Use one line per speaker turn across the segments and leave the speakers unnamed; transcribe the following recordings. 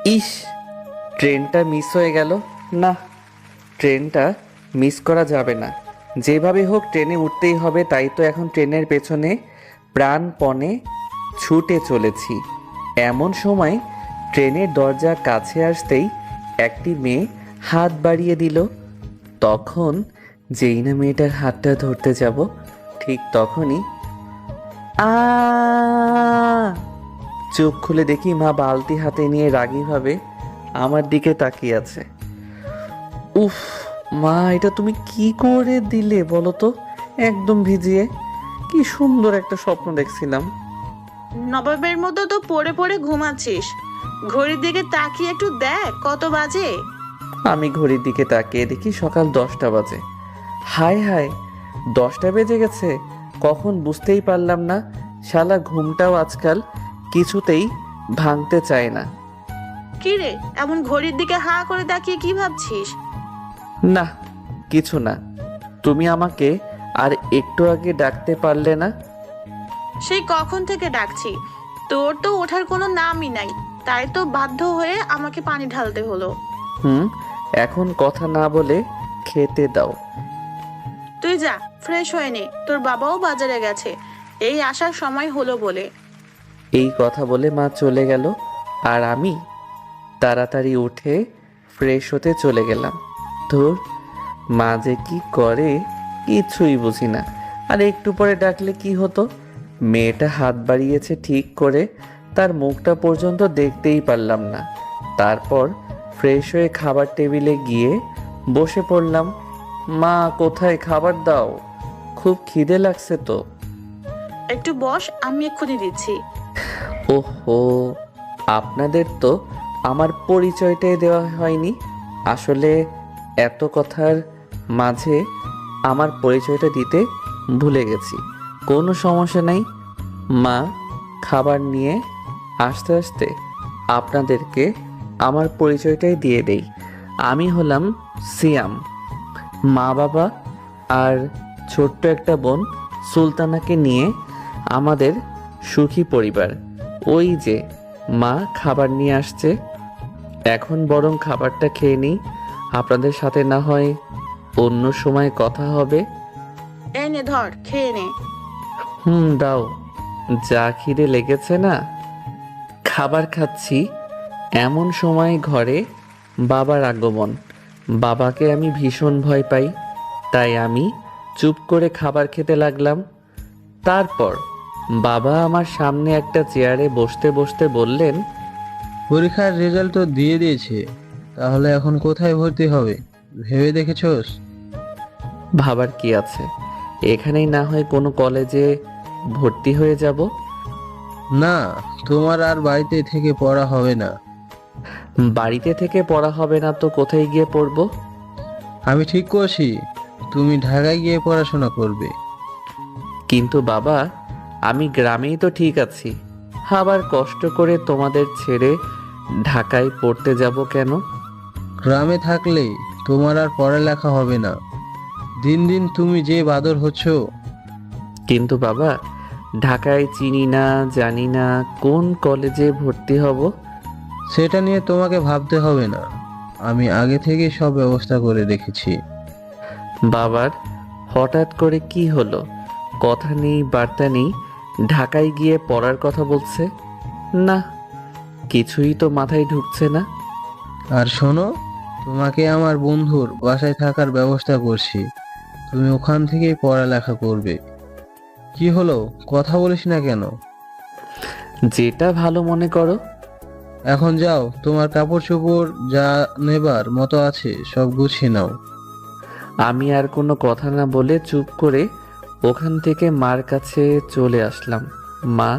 ইস, ট্রেনটা মিস হয়ে গেল। না, ট্রেনটা মিস করা যাবে না। যেভাবে হোক ট্রেনে উঠতেই হবে, তাই তো এখন ট্রেনের পেছনে প্রাণপণে ছুটে চলেছি। এমন সময় ট্রেনের দরজা কাছে আসতেই একটি মেয়ে হাত বাড়িয়ে দিল। তখন যেই না মেয়েটার হাতটা ধরতে যাব, ঠিক তখনই আ চোখ খুলে দেখি মা বালতি হাতে নিয়ে রাগীভাবে আমার দিকে তাকিয়ে আছে। উফ, মা এটা তুমি কি করে দিলে বলো তো? একদম ভিজিয়ে। কি সুন্দর একটা স্বপ্ন দেখছিলাম।
নবাবের মতো তো পড়ে পড়ে ঘুমাচ্ছিস। ঘড়ির দিকে তাকিয়ে একটু দেখ কত বাজে।
আমি ঘড়ির দিকে তাকিয়ে দেখি সকাল 10টা বাজে। হায় হায়, 10টা বেজে গেছে! কখন বুঝতেই পারলাম না। শালা ঘুমটাও আজকাল কিছুতেই ভাঙতে চায় না।
কি রে, এমন ঘড়ির দিকে হা করে তাকিয়ে কি ভাবছিস?
না, কিছু না। তুমি আমাকে আর একটু আগে ডাকতে পারলে না?
সেই কখন থেকে ডাকছি, তোর তো ওঠার কোনো নামই নাই। তাই তো বাধ্য হয়ে আমাকে পানি ঢালতে হলো।
হুম, এখন কথা না বলে খেতে দাও।
তুই যা, ফ্রেশ হয়ে নে, তোর বাবাও বাজারে গেছে, এই আসার সময় হলো বলে।
এই কথা বলে মা চলে গেল, আর আমি তাড়াতাড়ি উঠে ফ্রেশ হতে চলে গেলাম। ধুর, মা যে কি করে কিছুই বুঝি না। আর একটু পরে ডাকলে কি হতো? মেয়েটা হাত বাড়িয়েছে ঠিক করে, তার মুখটা পর্যন্ত দেখতেই পারলাম না। তারপর ফ্রেশ হয়ে খাবার টেবিলে গিয়ে বসে পড়লাম। মা, কোথায় খাবার দাও? খুব খিদে লাগছে তো।
একটু বস, আমি এক্ষুনি দিচ্ছি।
ওহো, আপনাদের তো আমার পরিচয়টাই দেওয়া হয়নি। আসলে এত কথার মাঝে আমার পরিচয়টা দিতে ভুলে গেছি। কোনো সমস্যা নেই মা, খাবার নিয়ে আস্তে আস্তে আপনাদেরকে আমার পরিচয়টাই দিয়ে দেই। আমি হলাম সিয়াম। মা বাবা আর ছোট্ট একটা বোন সুলতানাকে নিয়ে আমাদের সুখী পরিবার। ওই যে মা খাবার নিয়ে আসছে। এখন বরং খাবারটা খেয়ে নিই, আপনাদের সাথে না হয় অন্য সময় কথা হবে।
এই নে ধর, খেয়ে নে।
হুম, দাও। যা খিদে লেগেছে না। খাবার খাচ্ছি, এমন সময় ঘরে বাবার আগমন। বাবাকে আমি ভীষণ ভয় পাই, তাই আমি চুপ করে খাবার খেতে লাগলাম। তারপর বাবা আমার সামনে একটা চেয়ারে বসতে বসতে বললেন,
পরীক্ষার রেজাল্ট তো দিয়ে দিয়েছে, তাহলে এখন কোথায় ভর্তি হবে ভেবে দেখেছোস?
ভাবার কি আছে, এখানেই না হয় কোনো কলেজে ভর্তি হয়ে যাব।
না, তোমার আর বাড়িতে থেকে পড়া হবে না।
বাড়িতে থেকে পড়া হবে না তো কোথায় গিয়ে পড়বো?
আমি ঠিক করছি, তুমি ঢাকায় গিয়ে পড়াশোনা করবে।
কিন্তু বাবা, আমি গ্রামেই তো ঠিক আছি। আবার কষ্ট করে তোমাদের ছেড়ে ঢাকায় পড়তে যাব কেন?
গ্রামে থাকলে তোমার আর পড়ালেখা হবে না। দিন দিন তুমি যে বাদর হচ্ছ।
কিন্তু বাবা, ঢাকায় চিনি না, জানি না কোন কলেজে ভর্তি হব।
সেটা নিয়ে তোমাকে ভাবতে হবে না, আমি আগে থেকে সব ব্যবস্থা করে রেখেছি।
বাবার হঠাৎ করে কি হলো? কথা নেই বার্তা নেই, ঢাকায় গিয়ে পড়ার কথা বলছে। না, কিছুই তো মাথায় ঢুকছে না।
আর শোনো, তোমাকে আমার বন্ধুর বাসায় থাকার ব্যবস্থা করছি, তুমি ওখান থেকেই পড়ালেখা করবে। কি হলো, কথা বলিস না কেন?
যেটা ভালো মনে করো।
এখন যাও, তোমার কাপড় চোপড় যা নেবার মতো আছে সব গুছিয়ে নাও।
আমি আর কোনো কথা না বলে চুপ করে ওখান থেকে মার কাছে চলে আসলাম। মা,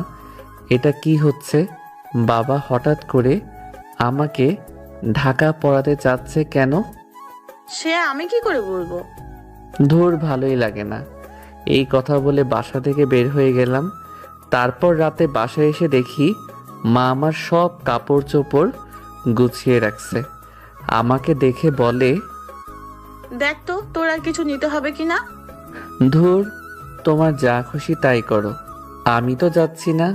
এটা কি হচ্ছে? বাবা হঠাৎ করে আমাকে ঢাকা পড়াতে চাচ্ছে কেন?
সে আমি কি করে বলবো?
ধুর, ভালোই লাগে না। এই কথা বলে বাসা থেকে বের হয়ে গেলাম। তারপর রাতে বাসায় এসে দেখি মা আমার সব কাপড় চোপড় গুছিয়ে রাখছে। আমাকে দেখে বলে,
দেখ তো তোর আর কিছু নিতে হবে কিনা।
ধুর, তোমার যা খুশি তাই করো, আমি তো যাচ্ছি না।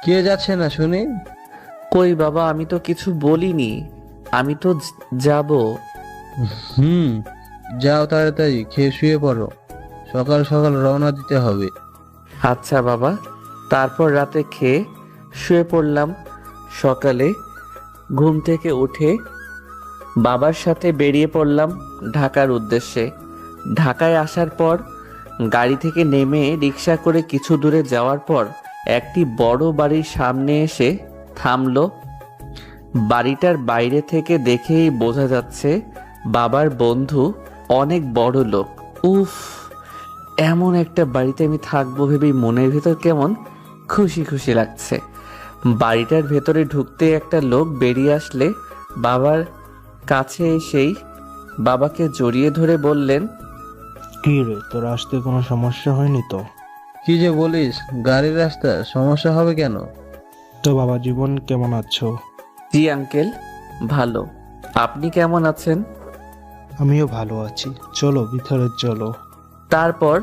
কে যাচ্ছে না শুনি?
কই বাবা, আমি তো কিছু বলিনি। আমি তো যাব।
হুম, যাও তাড়াতাড়ি খেয়ে শুয়ে পড়ো, সকাল সকাল রওনা দিতে হবে।
আচ্ছা বাবা। তারপর রাতে খেয়ে শুয়ে পড়লাম। সকালে ঘুম থেকে উঠে বাবার সাথে বেরিয়ে পড়লাম ঢাকার উদ্দেশ্যে। ঢাকায় আসার পর গাড়ি থেকে নেমে রিক্সা করে কিছু দূরে যাওয়ার পর একটি বড় বাড়ির সামনে এসে থামলো। বাড়িটার বাইরে থেকে দেখেই বোঝা যাচ্ছে বাবার বন্ধু অনেক বড় লোক। উফ, এমন একটা বাড়িতে আমি থাকবো ভেবেই মনের ভেতর কেমন খুশি খুশি লাগছে। বাড়িটার ভেতরে ঢুকতে একটা লোক বেরিয়ে আসলে বাবার কাছে এসেই বাবাকে জড়িয়ে ধরে বললেন,
কি রে, তোর আসতে কোনো সমস্যা হয়নি তো?
কি যে বলিস, গাড়ির রাস্তা সমস্যা হবে কেন?
তো বাবা জীবন কেমন আছো?
জি আঙ্কেল, ভালো। আপনি কেমন আছেন?
আমিও ভালো আছি, চলো ভিতরে চলো।
তারপর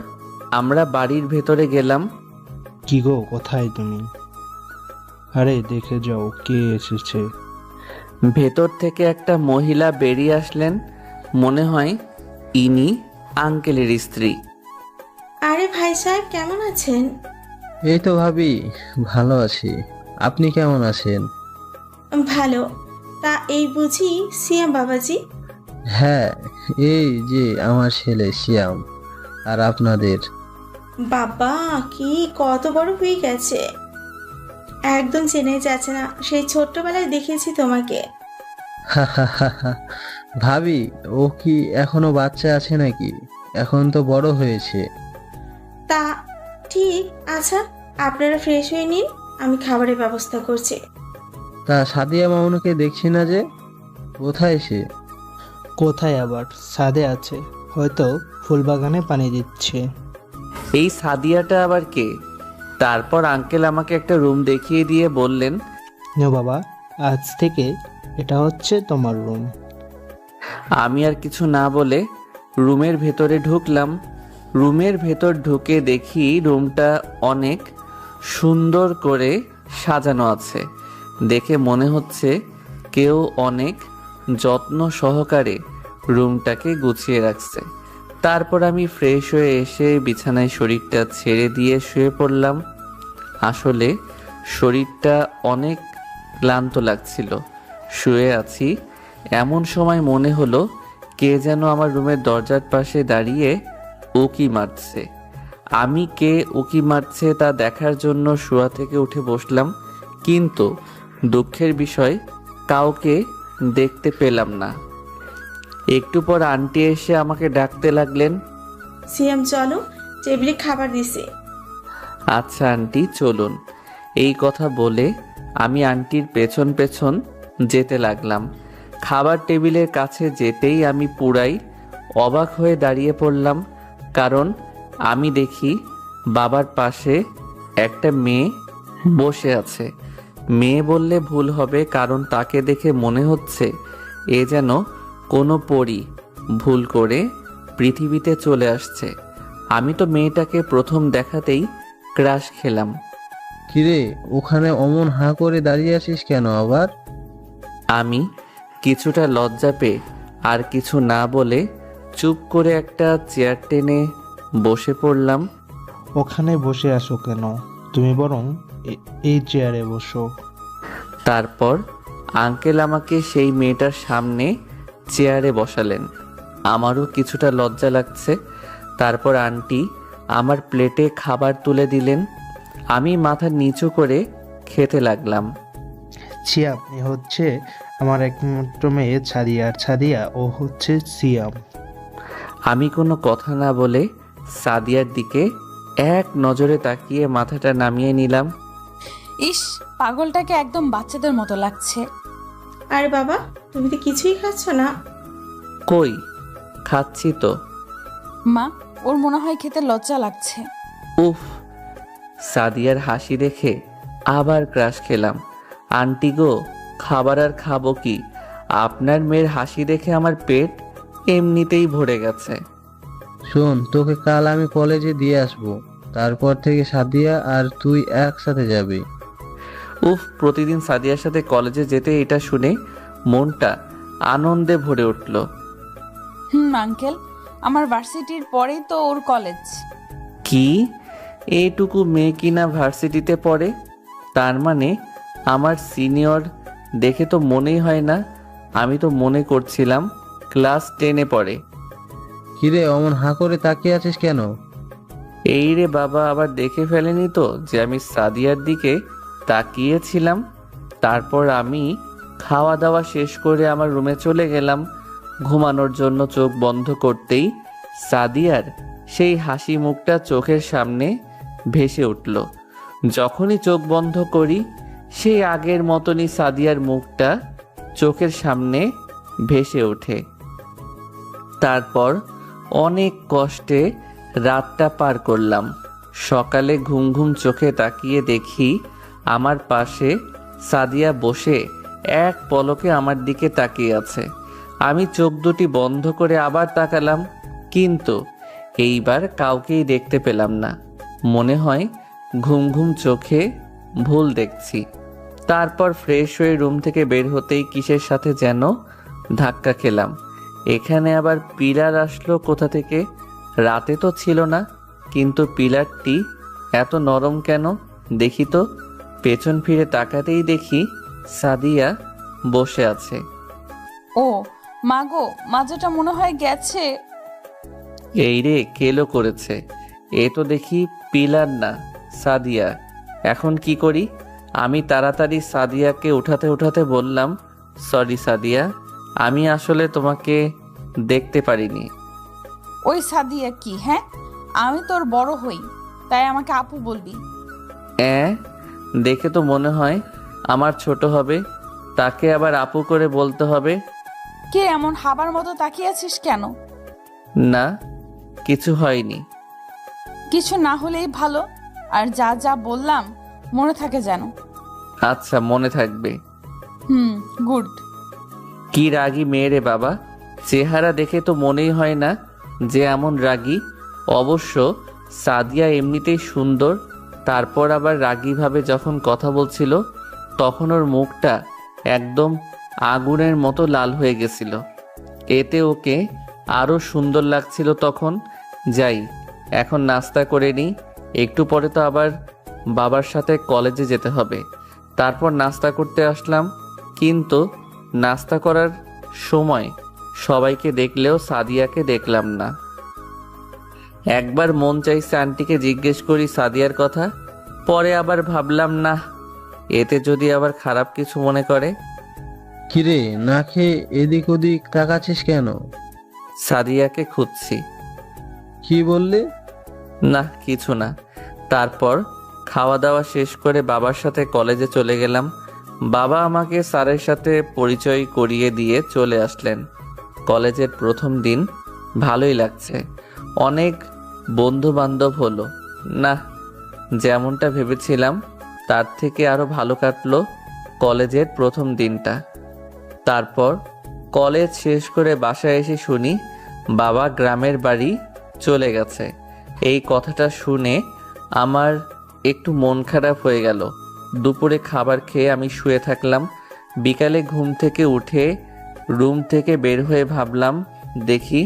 আমরা বাড়ির ভেতরে গেলাম।
কি গো, কোথায় তুমি? আরে দেখে যাও কে এসেছে।
ভেতর থেকে একটা মহিলা বেরিয়ে আসলেন। মনে হয় ইনি আঙ্কেলের স্ত্রী।
আরে ভাই সাহেব, কেমন আছেন?
এই তো ভাবি, ভালো আছি। আপনি কেমন আছেন?
ভালো। তা এই বুঝি সিয়াম বাবাজি?
হ্যাঁ, এই যে আমার ছেলে শিয়াম। আর আপনাদের?
বাবা, কি কত বড় হয়ে গেছে, একদম চেনাই যাচ্ছে না। সেই ছোট্টবেলায় দেখেছি তোমাকে।
ভাবি, ও কি এখনো বাচ্চা আছে নাকি? এখন তো বড় হয়েছে।
তা ঠিক আচ্ছা, আপনারা ফ্রেশ হয়ে নিন, আমি খাবারের ব্যবস্থা করছি।
তা সাদিয়া মামুনকে দেখছি না যে, কোথায় সে?
কোথায় আবার, ছাদে আছে, হয়তো ফুলবাগানে পানি দিচ্ছে।
এই সাদিয়াটা আবার কে? তারপর আঙ্কেল আমাকে একটা রুম দেখিয়ে দিয়ে বললেন,
নো বাবা, আজ থেকে এটা হচ্ছে তোমার রুম।
আমি আর কিছু না বলে রুমের ভেতরে ঢুকলাম। রুমের ভেতর ঢুকে দেখি রুমটা অনেক সুন্দর করে সাজানো আছে। দেখে মনে হচ্ছে কেউ অনেক যত্ন সহকারে রুমটাকে গুছিয়ে রাখছে। তারপর আমি ফ্রেশ হয়ে এসে বিছানায় শরীরটা ছেড়ে দিয়ে শুয়ে পড়লাম। আসলে শরীরটা অনেক ক্লান্ত লাগছিল। শুয়ে আছি, এমন সময় মনে হলো কে যেন আমার রুমের দরজার পাশে দাঁড়িয়ে উকি মারছে। আমি কে উকি মারছে তা দেখার জন্য শোয়া থেকে উঠে বসলাম, কিন্তু দুঃখের বিষয় কাউকে দেখতে পেলাম না। একটু পর আন্টি এসে আমাকে ডাকতে লাগলেন।
সিয়াম চলো, টেবিলে খাবার দিছি।
আচ্ছা আন্টি, চলুন। এই কথা বলে আমি আন্টির পেছন পেছন যেতে লাগলাম। খাবার টেবিলের কাছে যেতেই আমি পুরাই অবাক হয়ে দাঁড়িয়ে পড়লাম, কারণ আমি দেখি বাবার পাশে একটা মেয়ে বসে আছে। মেয়ে বললে ভুল হবে, কারণ তাকে দেখে মনে হচ্ছে এ যেন কোনো পরী ভুল করে পৃথিবীতে চলে আসছে। আমি তো মেয়েটাকে প্রথম দেখাতেই ক্রাশ খেলাম।
কিরে, ওখানে অমন হাঁ করে দাঁড়িয়ে আছিস কেন আবার?
আমি কিছুটা লজ্জা পেয়ে আর কিছু না বলে চুপ করে একটা চেয়ার টেনে বসে পড়লাম।
ওখানে বসে আসো কেন, তুমি বরং এই চেয়ারে বসো।
তারপর আঙ্কেল আমাকে সেই মেয়েটার সামনে চেয়ারে বসালেন। আমারও কিছুটা লজ্জা লাগছে। তারপর আন্টি আমার প্লেটে খাবার তুলে দিলেন। আমি মাথা নিচু করে খেতে লাগলাম।
সিয়াম এ হচ্ছে আমার একমাত্র মেয়ে ছাদিয়া, আর ছাদিয়া ও হচ্ছে সিয়াম।
আমি কোনো কথা না বলে সাদিয়ার দিকে এক নজরে তাকিয়ে মাথাটা নামিয়ে নিলাম।
ইস, পাগলটাকে একদম বাচ্চাদের মতো লাগছে।
আরে বাবা, তুমি তো কিছুই খাচ্ছ না।
কই, খাচ্ছি তো।
মা, ওর মনে হয় খেতে লজ্জা লাগছে।
উফ, সাদিয়ার হাসি দেখে আবার ক্রাশ খেলাম। আন্টি গো, খাবার আর খাবো কি? আপনার মেয়ের হাসি দেখে আমার পেট এমনিতেই ভরে গেছে।
শোন, তোকে কাল আমি কলেজে দিয়ে আসবো, তারপর থেকে সাদিয়া আর তুই একসাথে যাবি।
উফ, প্রতিদিন সাদিয়ার সাথে কলেজে যেতে এটা শুনে মনটা আনন্দে ভরে উঠল।
আঙ্কেল, আমার ভার্সিটির পরেই তো ওর কলেজ।
কি, এইটুকু মেয়ে কিনা ভার্সিটিতে পড়ে? তার মানে আমার সিনিয়র দেখে তো মনেই হয় না। আমি তো মনে করছিলাম ক্লাস 10-এ পড়ে।
কিরে অমন হাঁ করে তাকিয়ে আছিস কেন?
এই রে বাবা, আবার দেখে ফেলেনি তো যে আমি সাদিয়ার দিকে তাকিয়েছিলাম। তারপর আমি খাওয়া দাওয়া শেষ করে আমার রুমে চলে গেলাম ঘুমানোর জন্য। চোখ বন্ধ করতেই সাদিয়ার সেই হাসি মুখটা চোখের সামনে ভেসে উঠল। যখনই চোখ বন্ধ করি সেই আগের মতনই সাদিয়ার মুখটা চোখের সামনে ভেসে ওঠে। তারপর অনেক কষ্টে রাতটা পার করলাম। সকালে ঘুম ঘুম চোখে তাকিয়ে দেখি আমার পাশে সাদিয়া বসে এক পলকে আমার দিকে তাকিয়ে আছে। আমি চোখ দুটি বন্ধ করে আবার তাকালাম, কিন্তু এইবার কাউকেই দেখতে পেলাম না। মনে হয় ঘুম ঘুম চোখে ভুল দেখছি। তারপর ফ্রেশ হয়ে রুম থেকে বের হতেই কিসের সাথে যেন ধাক্কা খেলাম। এখানে আবার পিলার আসলো কোথা থেকে? রাতে তো ছিল না, কিন্তু পিলারটি এত নরম কেন? দেখি তো। পেছন ফিরে তাকাতেই দেখি সাদিয়া বসে আছে।
ও মাগো, মাজাটা মনে হয় গেছে।
এই রে, কেলো করেছে। এ তো দেখি পিলার না, সাদিয়া। এখন কি করি? আমি তাড়াতাড়ি সাদিয়াকে উঠাতে উঠাতে বললাম, সরি সাদিয়া, আমি আসলে তোমাকে দেখতে পারিনি।
ওই সাদিয়া কি? হ্যাঁ, আমি তোর বড় হই, তাই আমাকে আপু বলবি?
দেখে তো মনে হয় আমার ছোট হবে, তাকে আবার আপু করে বলতে হবে?
কে এমন হাবার মতো তাকিয়ে আছিস কেন?
না, কিছু হয়নি।
কিছু না হলেই ভালো। আর যা যা বললাম মনে থাকে যেন।
আচ্ছা, মনে থাকবে।
গুড।
কি রাগী মেয়ে রে বাবা, চেহারা দেখে তো মনেই হয় না যে এমন রাগী। অবশ্য সাদিয়া এমনিতেই সুন্দর, তারপর আবার রাগীভাবে যখন কথা বলছিল তখন ওর মুখটা একদম আগুনের মতো লাল হয়ে গেছিল। এতে ওকে আরো সুন্দর লাগছিল তখন। যাই, এখন নাস্তা করে নিই, একটু পরে তো আবার বাবার সাথে কলেজে যেতে হবে। তারপর নাস্তা করতে আসলাম, কিন্তু নাস্তা করার সময় সবাইকে দেখলেও সাদিয়াকে দেখলাম না। একবার মন চাইছে আন্টিকে জিজ্ঞেস করি সাদিয়ার কথা, পরে আবার ভাবলাম না, এতে যদি আবার খারাপ কিছু মনে করে।
কিরে না খেয়ে এদিক ওদিক তাকাচ্ছিস কেন?
সাদিয়াকে খুঁজছি।
কি বললি?
না, কিছু না। তারপর খাওয়া দাওয়া শেষ করে বাবার সাথে কলেজে চলে গেলাম। বাবা আমাকে স্যারের সাথে পরিচয় করিয়ে দিয়ে চলে আসলেন। কলেজের প্রথম দিন ভালোই লাগছে, অনেক বন্ধু বান্ধব হলো। না, যেমনটা ভেবেছিলাম তার থেকে আরো ভালো কাটলো কলেজের প্রথম দিনটা। তারপর কলেজ শেষ করে বাসায় এসে শুনি বাবা গ্রামের বাড়ি চলে গেছে। এই কথাটা শুনে আমার একটু মন খারাপ হয়ে গেল। দুপুরে খাবার খেয়ে আমি শুয়ে থাকলাম। বিকালে ঘুম থেকে উঠে রুম থেকে বের হয়ে ভাবলাম দেখি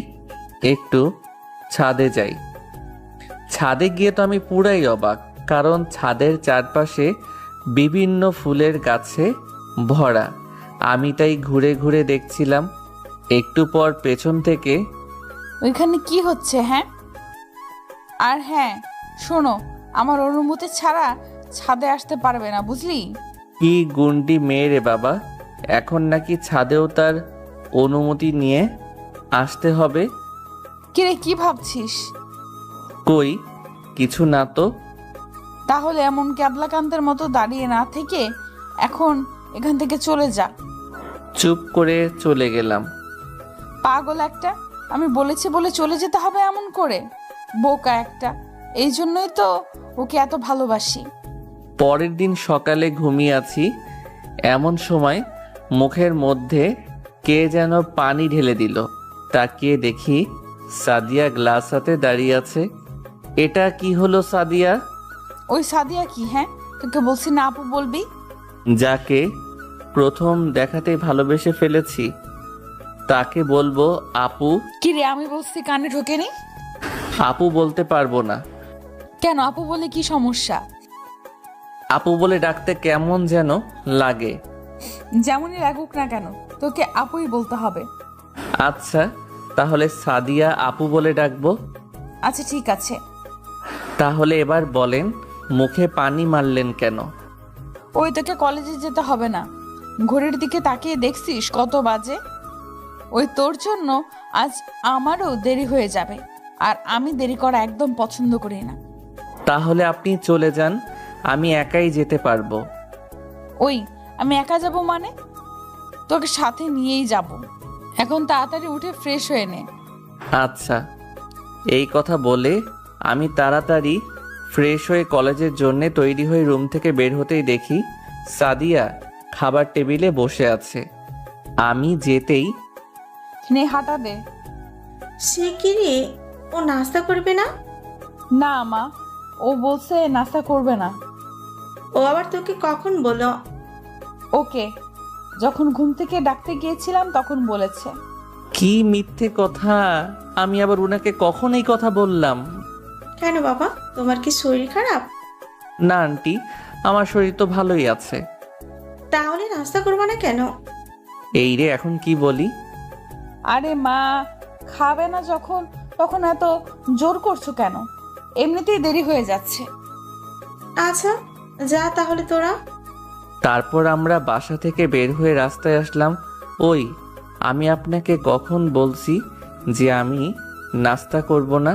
একটু ছাদে যাই। ছাদে গিয়ে তো আমি পুরাই অবাক, কারণ ছাদের চারপাশে বিভিন্ন ফুলের গাছে ভরা। আমি তাই ঘুরে ঘুরে দেখছিলাম। একটু পর পেছন থেকে,
ওইখানে কি হচ্ছে? হ্যাঁ, আর হ্যাঁ শোনো, আমার অনুমতি ছাড়া ছাদে আসতে পারবে না, বুঝলি?
কি গুন্ডি মেয়ে রে বাবা, এখন নাকি ছাদেও তার অনুমতি নিয়ে আসতে হবে?
কিরে, কি ভাবছিস?
কই কিছু না তো।
তাহলে এমন ক্যাবলাকান্তের মতো দাঁড়িয়ে না থেকে এখন এখান থেকে চলে যা।
চুপ করে চলে গেলাম।
পাগল একটা, আমি বলেছি বলে চলে যেতে হবে এমন করে? বোকা একটা, এই জন্যই তো ওকে এত ভালোবাসি।
পরের দিন সকালে ঘুমিয়ে আছি, এমন সময় মুখের মধ্যে কে যেন পানি ঢেলে দিল। তাকিয়ে দেখি সাদিয়া গ্লাস হাতে দাঁড়িয়ে আছে। এটা কি হলো সাদিয়া?
ওই সাদিয়া কি? হ্যাঁ, তোকে বলছি না আপু বলবি?
যাকে প্রথম দেখাতেই ভালোবেসে ফেলেছি তাকে বলবো আপু?
কি রে, আমি বলছি কানে ঢোকেনি?
আপু বলতে পারবো না।
কেন, আপু বলে কি সমস্যা?
আপু বলে ডাকতে কেমন যেন লাগে।
যেমনই লাগুক না কেন, তোকে আপুই বলতে হবে।
আচ্ছা, তাহলে সাদিয়া আপু বলে ডাকবো।
আচ্ছা ঠিক আছে।
তাহলে এবার বলেন, মুখে পানি মারলেন কেন?
ওই, তোকে কলেজে যেতে হবে না। ঘড়ির দিকে তাকিয়ে দেখছিস কত বাজে? ওই তোর জন্য আজ আমারও দেরি হয়ে যাবে, আর আমি দেরি করা একদম পছন্দ করি না।
তাহলে আপনি চলে যান, আমি একাই যেতে পারবো।
ওই, আমি একা যাব মানে? তোকে সাথে নিয়েই যাব। এখন তাড়াতাড়ি উঠে ফ্রেশ হয়ে নে।
আচ্ছা। এই কথা বলে আমি তাড়াতাড়ি ফ্রেশ হয়ে কলেজের জন্য তৈরি হয়ে রুম থেকে বের হতেই দেখি সাদিয়া খাবার টেবিলে বসে আছে। আমি যেতেই
নে, হাঁটা দে।
সে কি রে, ও নাস্তা করবে না?
না মা, ও বলছে নাস্তা করবে না।
ও আবার তোকে কখন বললো?
ওকে যখন ঘুম থেকে ডাকতে গিয়েছিলাম তখন বলেছে।
কি মিথ্যে কথা! আমি আবার উনাকে কখন এই কথা বললাম?
কেন বাবা, তোমার কি শরীর খারাপ?
না আন্টি, আমার শরীর তো ভালোই আছে।
তাহলে নাস্তা করবো না কেন?
এই রে, এখন কি বলি?
আরে মা, খাবে না যখন তখন এত জোর করছো কেন? এমনিতেই দেরি হয়ে যাচ্ছে।
আচ্ছা যা তাহলে তোরা।
তারপর আমরা বাসা থেকে বের হয়ে রাস্তায় আসলাম। ওই, আমি আপনাকে কখন বলছি যে আমি নাস্তা করব না?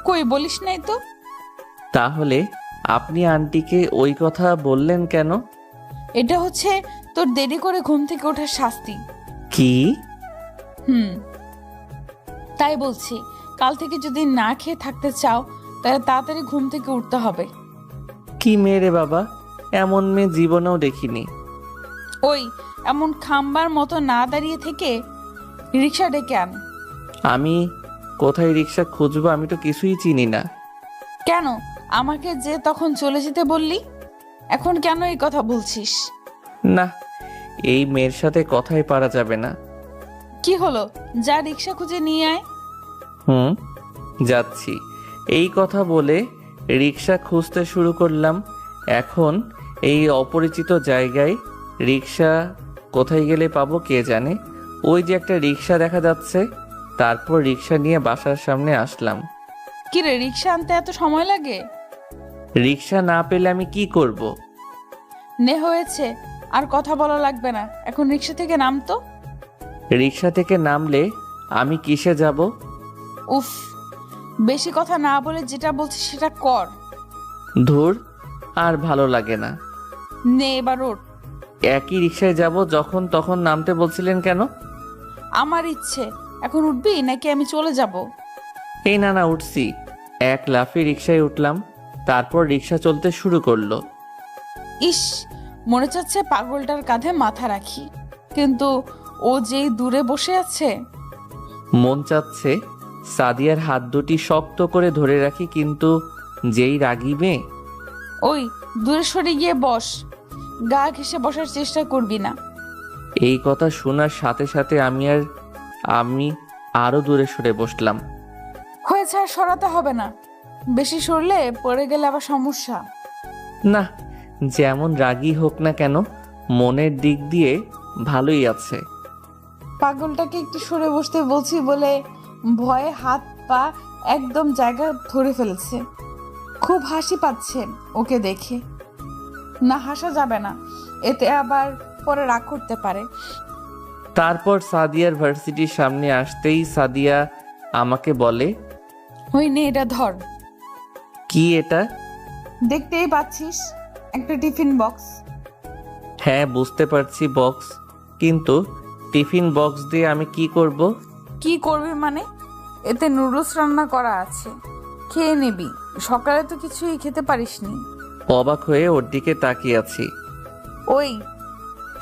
কই, বলিস নাই তো।
তাহলে আপনি আন্টিকে ওই কথা বললেন কেন?
এটা হচ্ছে তোর দেরি করে ঘুম থেকে ওঠার শাস্তি।
কি?
তাই বলছি, কাল থেকে যদি না খেয়ে থাকতে চাও তাহলে তাড়াতাড়ি ঘুম থেকে উঠতে হবে।
কি মেয়ে রে বাবা, এমন মেয়ে জীবনেও দেখিনি।
ওই, এমন খাম্বার মতো না দাঁড়িয়ে থেকে রিক্সা ডেকে আন।
আমি কোথায় রিক্সা খুঁজবো? আমি তো কিছুই চিনি না।
কেন, আমাকে যে তখন চলে যেতে বললি, এখন কেন এই কথা বলছিস?
না, এই মেয়ের সাথে কথাই পারা যাবে না।
কি হলো, যা রিক্সা খুঁজে নিয়ে আয়।
যাচ্ছি। এই কথা বলে রিক্সা খুঁজতে শুরু করলাম। এখন এই অপরিচিত জায়গায় রিক্সা কোথায় গেলে পাবো কে জানে। ওই যে একটা রিক্সা দেখা যাচ্ছে, তারপর রিক্সা নিয়ে বাসার সামনে আসলাম।
কি রে, রিক্সা আনতে এত সময় লাগে?
রিক্সা না পেলে আমি কি করব?
নে, হয়েছে, আর কথা বলা লাগবে না, এখন রিক্সা থেকে নামতো।
রিক্সা থেকে নামলে আমি কিসে যাব?
উফ, বেশি কথা না বলে যেটা বলছিস সেটা কর।
ধুর, আর ভালো লাগে না।
নে এবার ওঠ।
একই রিক্সায় যাব, যখন তখন নামতে বলছিলেন কেন?
আমার ইচ্ছে, এখন উঠবি নাকি আমি চলে যাব?
এই না, উঠছি। এক লাফে রিক্সায় উঠলাম, তারপর রিক্সা চলতে শুরু করলো।
ইস, মনে চাচ্ছে পাগলটার কাঁধে মাথা রাখি, কিন্তু ও যেই দূরে বসে আছে।
মন চাচ্ছে সাদিয়ার হাত দুটি শক্ত করে ধরে রাখি, কিন্তু যেই রাগী মেয়ে।
ওই, দূরে সরে গিয়ে বস, গা ঘেঁষে বসার চেষ্টা করবি না।
এই কথা শোনার সাথে সাথে আমি আরো দূরে সরে বসলাম।
হয়েছে, আর সরাতে হবে না, বেশি সরলে পড়ে গেলে আবার সমস্যা।
না, যেমন রাগী হোক না কেন, মনের দিক দিয়ে ভালোই আছে।
পাগলটাকে একটু সরে বসতে বলছি বলে ভয়ে হাত পা একদম জায়গা ধরে ফেলেছে। খুব হাসি পাচ্ছে ওকে দেখে। না, হাসা যাবে না, এতে আবার পরে রাগ করতে পারে।
তারপর সাদিয়ার ভার্সিটির সামনে আসতেই সাদিয়া আমাকে বলে,
ওই নে, এটা ধর।
কি এটা?
দেখতেই পাচ্ছিস, একটা টিফিন বক্স।
হ্যাঁ, বুঝতে পারছি বক্স, কিন্তু টিফিন বক্স দিয়ে আমি কি করব?
কি করবি মানে? এতে নুডলস রান্না করা আছে, খেয়ে নিবি। সকালে তো কিছুই খেতে পারিসনি।
অবাক হয়ে ওর দিকে তাকিয়ে আছি।
ওই,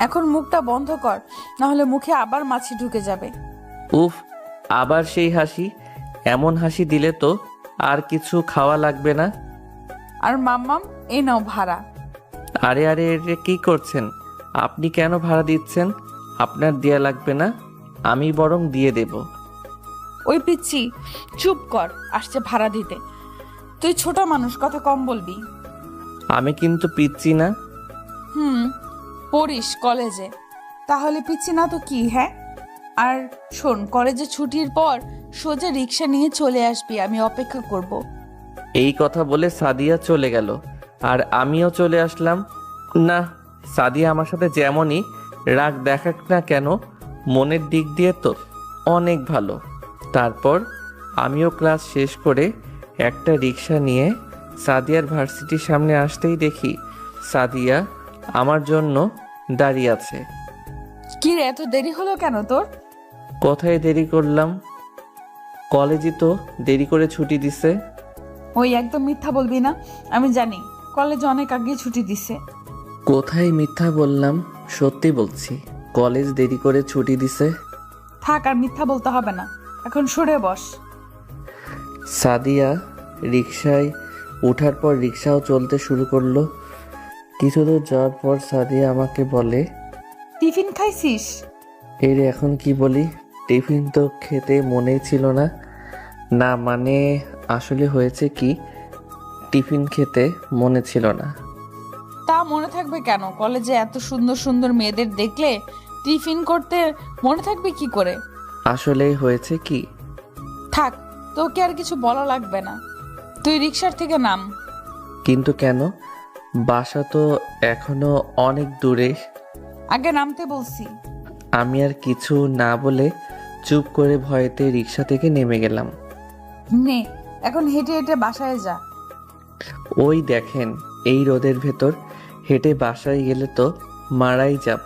এখন মুখটা বন্ধ কর, নাহলে মুখে আবার মাছি ঢুকে যাবে।
উফ, আবার সেই হাসি! এমন হাসি দিলে তো আর কিছু খাওয়া লাগবে না।
আর মাম্মাম, এই নাও ভাড়া।
আরে আরে এটা কি করছেন? আপনি কেন ভাড়া দিচ্ছেন? আপনার দেয়া লাগবে না, আমি বরং দিয়ে দেব।
ওই পিচ্ছি, চুপ কর, আসছে ভাড়া দিতে। তুই ছোট মানুষ, কথা কম বলবি।
আমি কিন্তু পিচ্ছি না।
পড়িস কলেজে, তাহলে পিচ্ছি না তো কি? হ্যাঁ, আর শোন, কলেজে ছুটির পর সোজা রিক্সা নিয়ে চলে আসবি, আমি অপেক্ষা করব।
এই কথা বলে সাদিয়া চলে গেল, আর আমিও চলে আসলাম। না, সাদিয়া আমার সাথে যেমনই রাগ দেখাক না কেন, মনের দিক দিয়ে তো অনেক ভালো। তারপর আমিও ক্লাস শেষ করে একটা রিক্সা নিয়ে সাদিয়ার ভার্সিটির সামনে আসতেই দেখি সাদিয়া আমার জন্য দাঁড়িয়ে আছে।
কি রে, এত দেরি হলো কেন তোর?
কোথায় দেরি করলাম? কলেজে তো দেরি করে ছুটি দিছে।
ওই একদম মিথ্যা বলবি না, আমি জানি কলেজে অনেক আগে ছুটি দিছে।
কোথায় মিথ্যা বললাম? সত্যি বলছি, কলেজ দেরি করে ছুটি দিছে।
থাক, আর মিথ্যা বলতে হবে না, এখন সরে বস।
সাদিয়া রিকশায় ওঠার পর রিকশাও চলতে শুরু করলো। কিছু দূর যাওয়ার পর সাদিয়া আমাকে বলে,
টিফিন খাইছিস?
এর এখন কি বলি? টিফিন তো খেতে মনেই ছিল না। না মানে আসলে হয়েছে কি, টিফিন খেতে মনে ছিল না।
তা মনে থাকবে কেন? কলেজে এত সুন্দর সুন্দর মেয়েদের দেখলে টিফিন করতে মনে থাকবে কি করে?
আসলে হয়েছে কি,
থাক, তোকে আর কিছু বলা লাগবে না, তুই রিক্সার থেকে নাম।
কিন্তু কেন? বাসা তো এখনো অনেক দূরে।
আগে নামতে বলছি।
আমি আর কিছু না বলে চুপ করে ভয়েতে রিক্সা থেকে নেমে গেলাম।
নে, এখন হেঁটে হেঁটে বাসায় যা।
ওই দেখেন, এই রোদের ভেতর হেঁটে বাসায় গেলে তো মারাই যাব।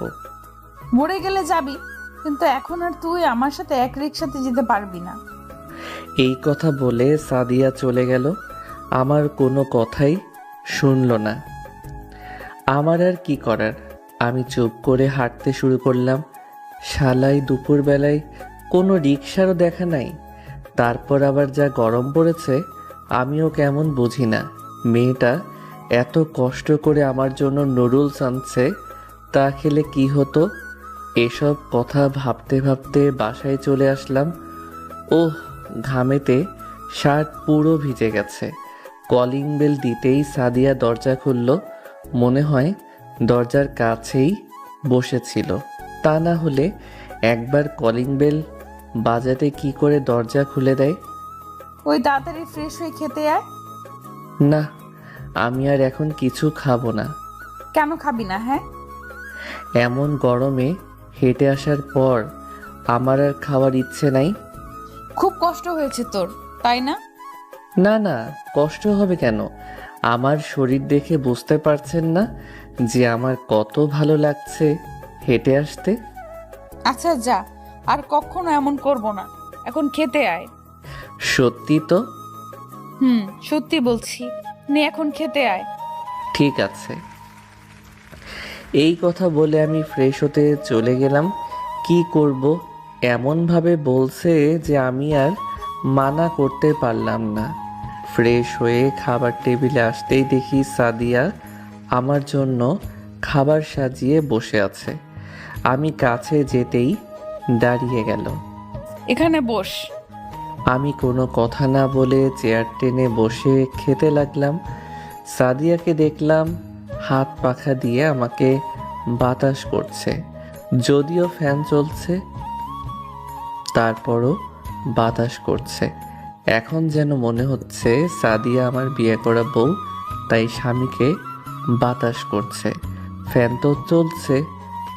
মরে গেলে যাবি, কিন্তু এখন আর তুই আমার সাথে এক রিক্সাতে যেতে পারবি না।
এই কথা বলে সাদিয়া চলে গেল, আমার কোনো কথাই শুনল না। আমার আর কি করার, আমি চুপ করে হাঁটতে শুরু করলাম। শালাই দুপুরবেলায় কোনো রিক্সারও দেখা নাই। তারপর আবার যা গরম পড়েছে, আমিও কেমন বুঝি না। মেয়েটা এত কষ্ট করে আমার জন্য নুডলস আনছে, তা খেলে কি হতো? এসব কথা ভাবতে ভাবতে বাসায় চলে আসলাম। ওহ, ঘামেতে শার্ট পুরো ভিজে গেছে। কলিং বেল দিতেই সাদিয়া দরজা খুলল। মনে হয় দরজার কাছেই বসেছিল, তা না হলে একবার কলিং বেল বাজাতে কি করে দরজা খুলে দেয়?
ওই তাড়াতাড়ি ফ্রেশ হয়ে খেতে আয়।
না, আমি আর এখন কিছু খাবো না।
কেন খাবি না? হ্যাঁ,
এমন গরমে হেঁটে আসার পর আমার আর খাওয়ার ইচ্ছে নাই।
খুব কষ্ট হয়েছে তোর, তাই না?
না না, কষ্ট হবে কেন? আমার শরীর দেখে বুঝতে পারছেন না যে আমার কত ভালো লাগছে হেঁটে আসতে?
আচ্ছা যা, আর কখনো এমন করব না, এখন খেতে আয়।
সত্যি তো?
সত্যি বলছি, নে এখন খেতে আয়।
ঠিক আছে। এই কথা বলে আমি ফ্রেশ হতে চলে গেলাম। কি করব, এমনভাবে বলছে যে আমি আর মানা করতে পারলাম না। ফ্রেশ হয়ে খাবার টেবিলে আসতেই দেখি সাদিয়া আমার জন্য খাবার সাজিয়ে বসে আছে। আমি কাছে যেতেই দাঁড়িয়ে গেল।
এখানে বস।
আমি কোনো কথা না বলে চেয়ার টেনে বসে খেতে লাগলাম। সাদিয়াকে দেখলাম হাত পাখা দিয়ে আমাকে বাতাস করছে। যদিও ফ্যান চলছে, তারপরও বাতাস করছে। এখন যেন মনে হচ্ছে সাদিয়া আমার বিয়ে করা বউ, তাই স্বামীকে বাতাস করছে। ফ্যান তো চলছে,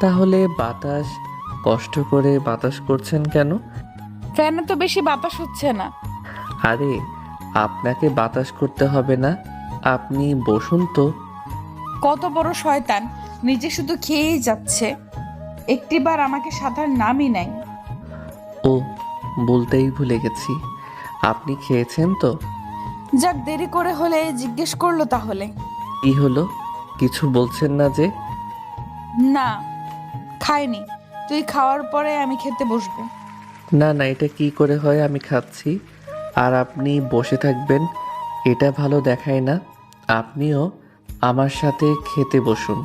তাহলে বাতাস কষ্ট করে বাতাস করছেন কেন?
ফ্যানে তো বেশি বাতাস হচ্ছে না।
আরে, আপনাকে বাতাস করতে হবে না, আপনি বসুন তো।
কত বড় শয়তান, নিজে শুধু খেয়েই যাচ্ছে, একটিবার আমাকে সাধার নামই নাই।
ও, বলতেই ভুলে গেছি, আপনি খেয়েছেন তো?
যাক, দেরি করে হলে জিজ্ঞেস করলো তাহলে।
কি হলো, কিছু বলছেন না যে?
না, খাইনি, তুই খাওয়ার পরে আমি খেতে বসবো।
না না, এটা কি করে হয়? আমি খাচ্ছি আর আপনি বসে থাকবেন, এটা ভালো দেখায় না। আপনিও আমার সাথে খেতে বসুন।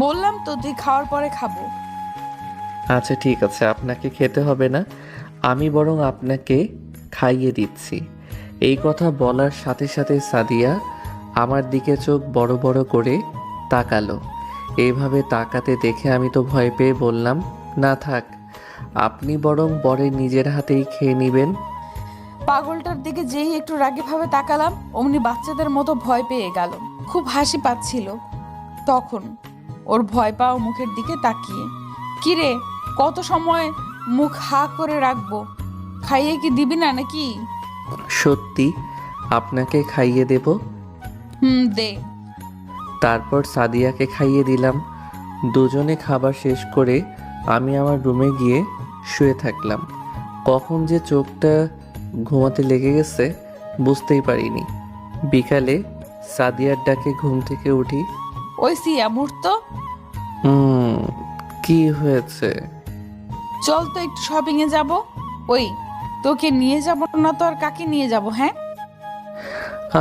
বললাম তো তুই খাওয়ার পরে খাবো।
আচ্ছা ঠিক আছে, আপনাকে খেতে হবে না, আমি বরং আপনাকে খাইয়ে দিচ্ছি। এই কথা বলার সাথে সাথে সাদিয়া আমার দিকে চোখ বড় বড় করে তাকালো। এইভাবে তাকাতে দেখে আমি তো ভয় পেয়ে বললাম, না থাক, আপনি বরং পরে নিজের হাতেই খেয়ে নেবেন।
পাগলটার দিকে যেই একটু রাগীভাবে তাকালাম অমনি বাচ্চাদের মতো ভয় পেয়ে গেল। খুব হাসি পাচ্ছিল তখন ওর ভয় পাওয়া মুখের দিকে তাকিয়ে। কিরে, কত সময় মুখ হা করে রাখবো? খাইয়ে কি দিবি না নাকি?
সত্যি আপনাকে খাইয়ে দেব।
দে।
তারপর সাদিয়াকে খাইয়ে দিলাম। দুজনে খাবার শেষ করে আমি আমার রুমে গিয়ে শুয়ে থাকলাম। কখন যে চোখটা ঘুমাতে লেগে গেছে বুঝতেই পারিনি। বিকালে সাদিয়ার ডাকে ঘুম থেকে উঠি।
ওই সিয়া মূর্ত,
কি হয়েছে?
চল তো একটু শপিং এ যাব। ওই তোকে নিয়ে যাব না তো আর কাকে নিয়ে যাব? হ্যাঁ,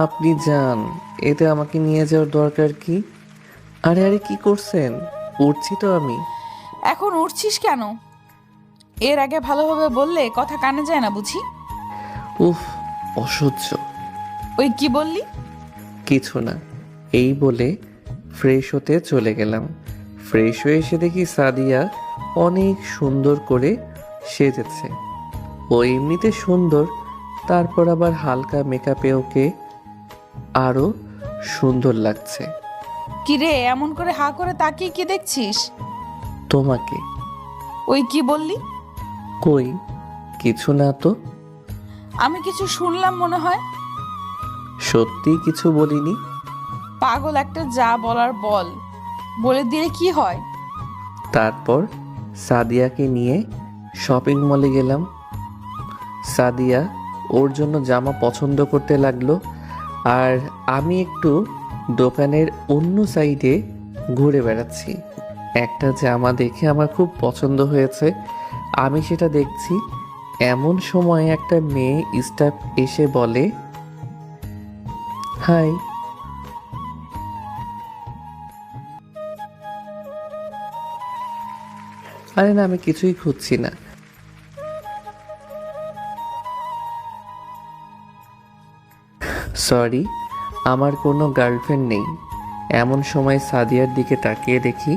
আপনি যান, এতে আমাকে নিয়ে যাওয়ার দরকার কি? আরে আরে কি করছেন? উঠছি তো আমি।
এখন উঠছিস কেন? এর আগে ভালোভাবে বললে কথা কানে যায় না বুঝি?
উফ, অসহ্য।
ওই কি বললি?
কিছু না, এই বলে ফ্রেশ হতে চলে গেলাম। ফ্রেশ হয়ে এসে দেখি সাদিয়া অনেক সুন্দর করে সেজেছে। ও এমনিতে সুন্দর, তারপর আবার হালকা মেকআপে ওকে আরো সুন্দর লাগছে।
কিরে, এমন করে হা করে তাকিয়ে কি দেখছিস?
তোমাকে।
ওই কি বললি?
কই কিছু না তো।
আমি কিছু শুনলাম মনে হয়।
সত্যি কিছু বলিনি।
পাগল একটা, যা বলার বল, বলে দিলে কি হয়?
তারপর সাদিয়াকে নিয়ে শপিং মলে গেলাম। সাদিয়া ওর জন্য জামা পছন্দ করতে লাগলো, আর আমি একটু দোকানের অন্য সাইডে ঘুরে বেড়াচ্ছি। একটা জামা দেখে আমার খুব পছন্দ হয়েছে, আমি সেটা দেখছি। এমন সময় একটা মেয়ে স্টাফ এসে বলে, হাই। আরে না, আমি কিছুই খুঁজছি না। সরি, আমার কোনো গার্লফ্রেন্ড নেই। এমন সময় সাদিয়ার দিকে তাকিয়ে দেখি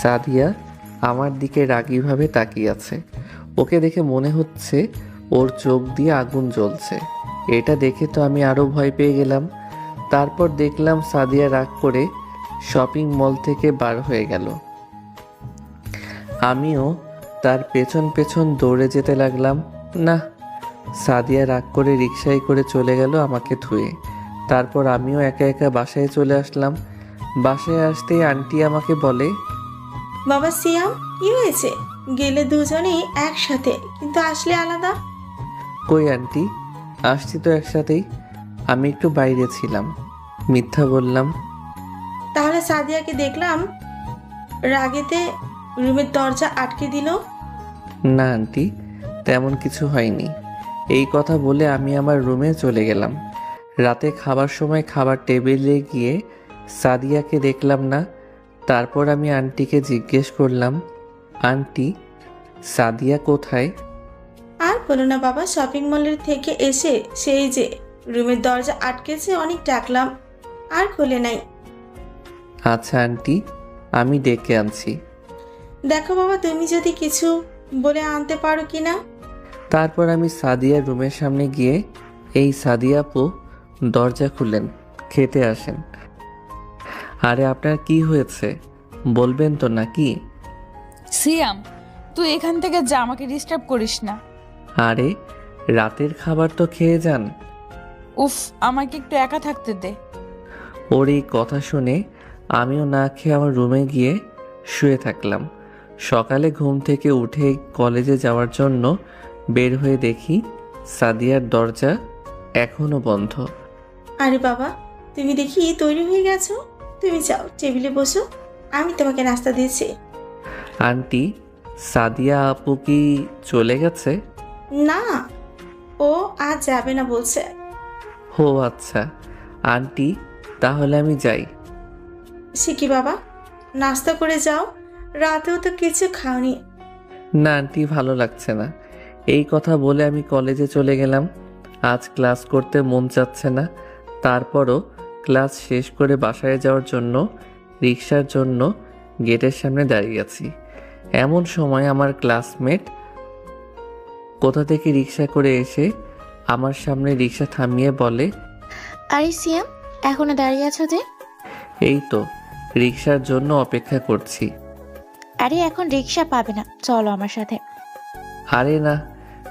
সাদিয়া আমার দিকে রাগীভাবে তাকিয়ে আছে। ওকে দেখে মনে হচ্ছে ওর চোখ দিয়ে আগুন জ্বলছে। এটা দেখে তো আমি আরও ভয় পেয়ে গেলাম। তারপর দেখলাম সাদিয়া রাগ করে শপিং মল থেকে বার হয়ে গেল। আমিও তার পেছন পেছন দৌড়ে যেতে লাগলাম। না, সাদিয়া রাগ করে রিকশায় করে চলে গেল আমাকে ধুয়ে। তারপর আমিও একা একা বাসায় চলে আসলাম। বাসায় আসতেই আন্টি আমাকে বলে,
বাবা সিয়াম, কি হয়েছে? গেলে দুজনেই একসাথে, কিন্তু আসলে আলাদা।
কই আন্টি, আসছি তো একসাথেই, আমি একটু বাইরে ছিলাম। মিথ্যা বললাম।
তাহলে সাদিয়াকে দেখলাম রাগেতে রুমের দরজা আটকে দিল।
না আন্টি, তেমন কিছু হয়নি। এই কথা বলে আমি আমার রুমে চলে গেলাম। রাতে খাবার সময় খাবার টেবিলে গিয়ে সাদিয়াকে দেখলাম না। তারপর আমি আন্টিকে জিজ্ঞেস করলাম, আন্টি সাদিয়া কোথায়?
আর বলো না বাবা, শপিং মলের থেকে এসে সেই যে রুমের দরজা আটকেছে, অনেক ডাকলাম আর খুলে নাই।
আচ্ছা আন্টি, আমি ডেকে আনছি।
দেখো বাবা, তুমি যদি কিছু বলে আনতে পারো কিনা।
তারপর আমি সাদিয়ার রুমের সামনে গিয়ে, এই সাদিয়া আপু দরজা খুলেন, খেতে আসেন। আরে আপনার কি হয়েছে বলবেন তো নাকি?
সিয়াম, তুই এখান থেকে যা, আমাকে ডিস্টার্ব করিস না।
আরে রাতের খাবার তো খেয়ে যান।
উফ, আমাকে একটু একা থাকতে দে।
ওর এই কথা শুনে আমিও না খেয়ে আমার রুমে গিয়ে শুয়ে থাকলাম। সকালে ঘুম থেকে উঠে কলেজে যাওয়ার জন্য বের হয়ে দেখি সাদিয়ার দরজা এখনো বন্ধ।
আরে বাবা, তুমি দেখি তৈরি হয়ে গেছো। তুমি যাও, টেবিলে বসো, আমি তোমাকে নাস্তা দিয়েছি।
আন্টি, সাদিয়া আপু কি চলে গেছে?
না, ও আজ যাবে না বলছে।
ও আচ্ছা আন্টি, তাহলে আমি যাই।
সে কি বাবা, নাস্তা করে যাও, রাতেও তো কিছু খাওনি।
না আন্টি, ভালো লাগছে না। এই কথা বলে আমি কলেজে চলে গেলাম। আজ ক্লাস করতে মন চাচ্ছে না। তারপরও ক্লাস শেষ করে বাসায় যাওয়ার জন্য রিক্সার জন্য গেটের সামনে দাঁড়িয়ে আছি। এমন সময় আমার ক্লাসমেট কোথা থেকে রিক্সা করে এসে আমার সামনে রিক্সা থামিয়ে বলে,
আরে সিয়াম, এখনো দাঁড়িয়ে আছো যে?
এই তো রিক্সার জন্য অপেক্ষা করছি।
আরে এখন রিক্সা পাবে না, চলো আমার সাথে।
আরে না,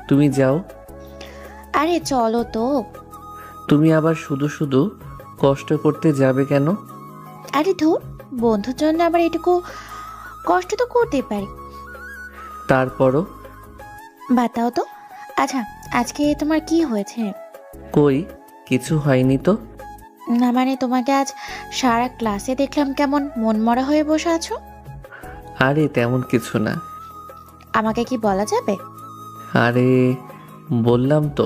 তুমি যাও।
আরে চলো তো।
তুমি আবার শুধু শুধু কষ্ট করতে যাবে কেন?
আরে ধুর, বন্ধুর জন্য আবার এটুকু কষ্ট তো করতেই পারি।
তারপরও
বাতাও তো। আচ্ছা, আজকে তোমার কি হয়েছে?
কই, কিছু হয়নি তো।
না মানে তোমাকে আজ সারা ক্লাসে দেখলাম কেমন মনমরা হয়ে বসে আছো।
আরে তেমন কিছু না।
আমাকে কি বলা যাবে?
আরে বললাম তো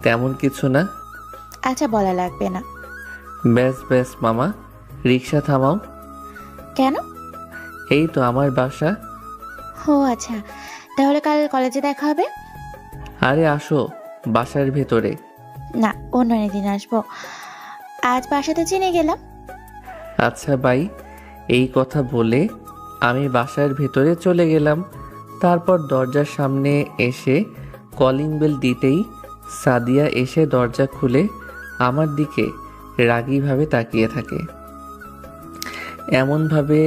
তেমন কিছু না।
আচ্ছা, বলা লাগবে না।
ব্যাস ব্যাস মামা, রিক্সা থামাও।
কেন?
এই তো আমার বাসা।
ও আচ্ছা, তাহলে কাল কলেজে দেখা হবে।
আরে আসো বাসার ভেতরে।
না, অন্য একদিন আসবো, আজ বাসাতে চিনে গেলাম।
আচ্ছা বাই। এই কথা বলে আমি বাসার ভেতরে চলে গেলাম। তারপর দরজার সামনে এসে কলিং বেল দিতেই সাদিয়া এসে দরজা খুলে আমার দিকে রাগীভাবে তাকিয়ে থাকে। এমনভাবে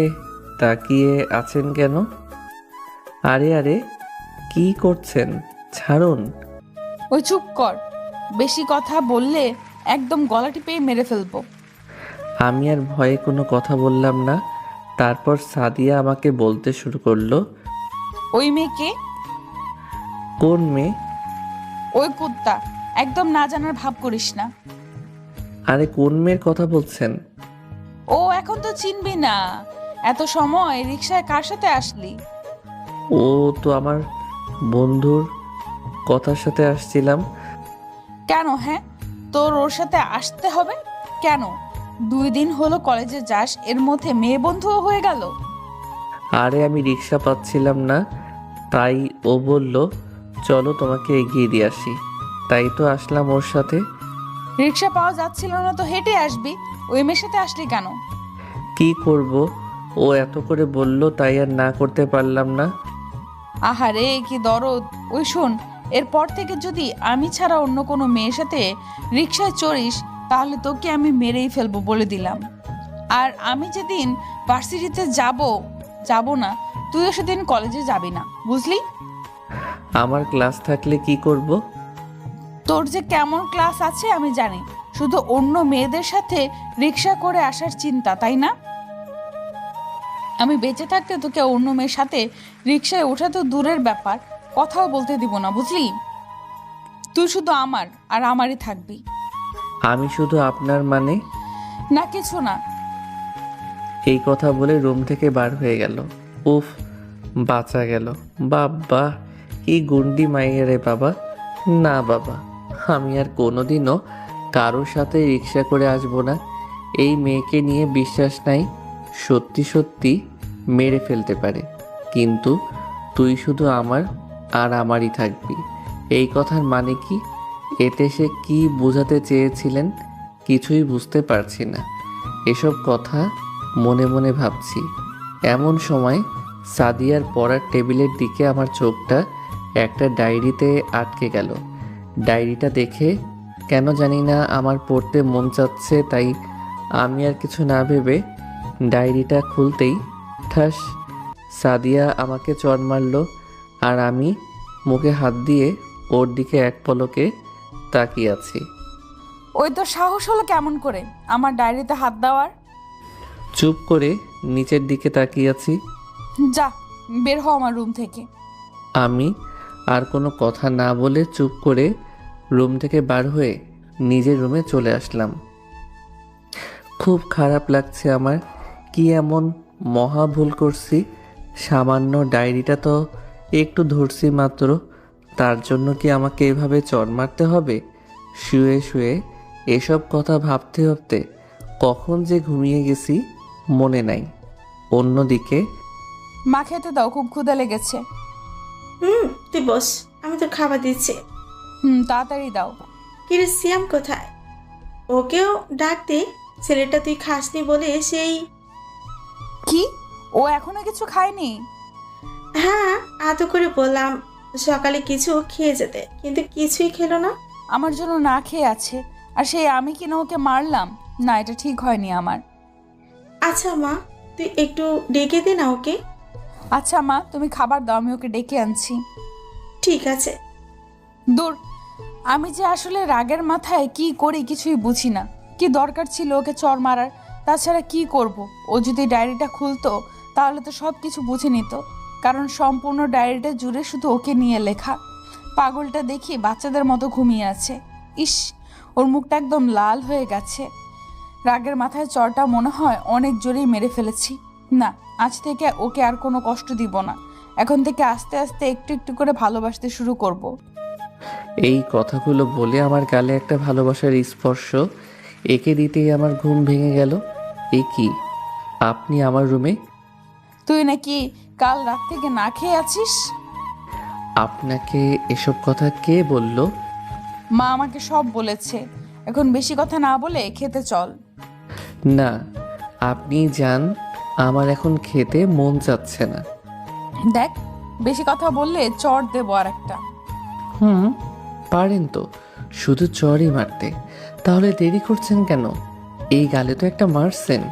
তাকিয়ে আছেন কেন? আরে আরে, কি করছেন? ছাড়ুন।
ওই চুপ কর, বেশি কথা বললে একদম গলা টিপেই মেরে ফেলবো।
আমি আর ভয়ে কোনো কথা বললাম না। তারপর সাদিয়া আমাকে বলতে শুরু করলো,
ওই মেয়েকে?
কোন মেয়ে?
ওই কুত্তা, একদম না জানার ভাব করিস না।
আরে কোন মেয়ের কথা বলছেন?
ও এখন তো চিনবি না, এত সময় রিক্সায় কার সাথে আসলি?
ও তো আমার বন্ধুর কথার সাথে আসছিলাম।
কেন? হ্যাঁ, তোর ওর সাথে আসতে হবে কেন? 2 দিন হলো কলেজে যাস, এর মধ্যে মেয়ে বন্ধুও হয়ে গেল।
আরে আমি রিক্সা পাচ্ছিলাম না, তাই ও বলল চলো তোমাকে এগিয়ে দিয়ে আসি, তাই তো আসলাম ওর সাথে।
রিক্সা পাওয়া যাচ্ছিল না তো হেঁটে আসবি, ওই মেয়ের সাথে আসলি কেন?
কি করব, ও এত করে বলল তাই আর না করতে পারলাম না।
আহারে কি দরদ। ওই শোন, এরপর থেকে যদি আমি ছাড়া অন্য কোনো মেয়ের সাথে রিক্সায় চড়িস তাহলে তোকে আমি মেরেই ফেলবো বলে দিলাম। আর আমি যেদিন ভার্সিটিতে যাব না, তুইও সেদিন কলেজে যাবি না, বুঝলি?
আমার ক্লাস থাকলে কি করব?
তোর যে কেমন ক্লাস আছে আমি জানি, শুধু অন্য মেয়েদের সাথে রিক্সা করে আসার চিন্তা, তাই না? আমি বেঁচে থাকতে তোকে অন্য মেয়ের সাথে রিক্সায় ওঠা তো দূরের ব্যাপার, কথাও বলতে দিব না, বুঝলি? তুই শুধু আমার আর আমারই থাকবি।
আমি শুধু আপনার মানে?
না কিছু না।
এই কথা বলে রুম থেকে বার হয়ে গেল। উফ, বাঁচা গেল। বাবা, কি গুন্ডি মাইয়া রে বাবা। না বাবা, আমি আর কোনোদিনও কারোর সাথে রিক্সা করে আসবো না। এই মেয়েকে নিয়ে বিশ্বাস নাই, সত্যি সত্যি মেরে ফেলতে পারে। কিন্তু তুই শুধু আমার আর আমারই থাকবি। এই কথার মানে কি? এতে সে কি বোঝাতে চেয়েছিলেন কিছুই বুঝতে পারছি না। এসব কথা মনে মনে ভাবছি। এমন সময় সাদিয়ার পড়ার টেবিলের দিকে আমার চোখটা একটা ডায়েরিতে আটকে গেল। ডায়েরিটা দেখে কেন জানি না আমার পড়তে মন চাচ্ছে, তাই আমি আর কিছু না ভেবে ডায়েরিটা খুলতেই ঠাস, সাদিয়া আমাকে চড় মারল। আর আমি মুখে হাত দিয়ে ওর দিকে এক পলকে তাকিয়ে আছি।
ওই তো সাহস হলো কেমন করে আমার ডায়েরিতে হাত দেওয়ার?
চুপ করে নিচের দিকে তাকিয়ে আছি।
যা, বের হ আমার রুম থেকে।
আমি আর কোনো কথা না বলে চুপ করে রুম থেকে বার হয়ে নিজের রুমে চলে আসলাম। খুব খারাপ লাগছে আমার। কি এমন মহা ভুল করছি? সামান্য ডায়েরিটা তো একটু ধরছি মাত্র, তার জন্য কি আমাকে এভাবে চড় মারতে হবে? শুয়ে শুয়ে এসব কথা ভাবতে ভাবতে কখন যে ঘুমিয়ে গেছি মনে নাই। অন্যদিকে
মা খেতে দাও, খুব ক্ষুধা লেগেছে।
তুই বস, আমি তোর খাবার দিচ্ছি।
তাড়াতাড়ি দাও।
কিরে সিয়াম কোথায়? ওকেও ডাক দে। ছেলেটা তুই খাসনি বলে সেই।
কি, ও এখনো কিছু খায়নি?
হ্যাঁ, এত করে বললাম সকালে কিছু খেয়ে যেতে, কিন্তু কিছুই খেলো না।
আমার জন্য না খেয়ে আছে, আর সেই আমি কিনা ওকে মারলাম? না, এটা ঠিক হয়নি আমার।
আচ্ছা মা, তুই একটু ডেকে দে না ওকে।
আচ্ছা মা, তুমি খাবার দাও, আমি ওকে ডেকে আনছি।
ঠিক আছে।
দূর, আমি যে আসলে রাগের মাথায় কি করি কিছুই বুঝি না। কি দরকার ছিল ওকে চড় মারার? তাছাড়া কি করব? ও যদি ডায়েরিটা খুলতো তাহলে তো সব কিছু বুঝে নিত, কারণ সম্পূর্ণ ডায়েরিটা জুড়ে শুধু ওকে নিয়ে লেখা। পাগলটা দেখি বাচ্চাদের মতো ঘুমিয়ে আছে। ইস, ওর মুখটা একদম লাল হয়ে গেছে। রাগের মাথায় চড়টা মনে হয় অনেক জোরেই মেরে ফেলেছি। না, আজ থেকে ওকে আর কোনো কষ্ট দিব না। এখন থেকে আস্তে আস্তে একটু একটু করে ভালোবাসতে শুরু করব।
এই কথাগুলো বলে আমার গালে একটা ভালোবাসার স্পর্শ একে দিতেই আমার ঘুম ভেঙে গেল। এ কি, আপনি আমার রুমে?
তুই নাকি কাল রাত থেকে না খেয়ে আছিস?
আপনাকে এসব কথা কে বলল?
মা আমাকে সব বলেছে। এখন বেশি কথা না বলে খেতে চল।
না, আপনি যান, আমার এখন খেতে মন চাচ্ছে না।
দেখ, বেশি কথা বললে চড় দেবো আর একটা।
পারেন তো শুধু চড়ই মারতে, তাহলে দেরি করছেন কেন? এই গালে তো একটা মারছেন,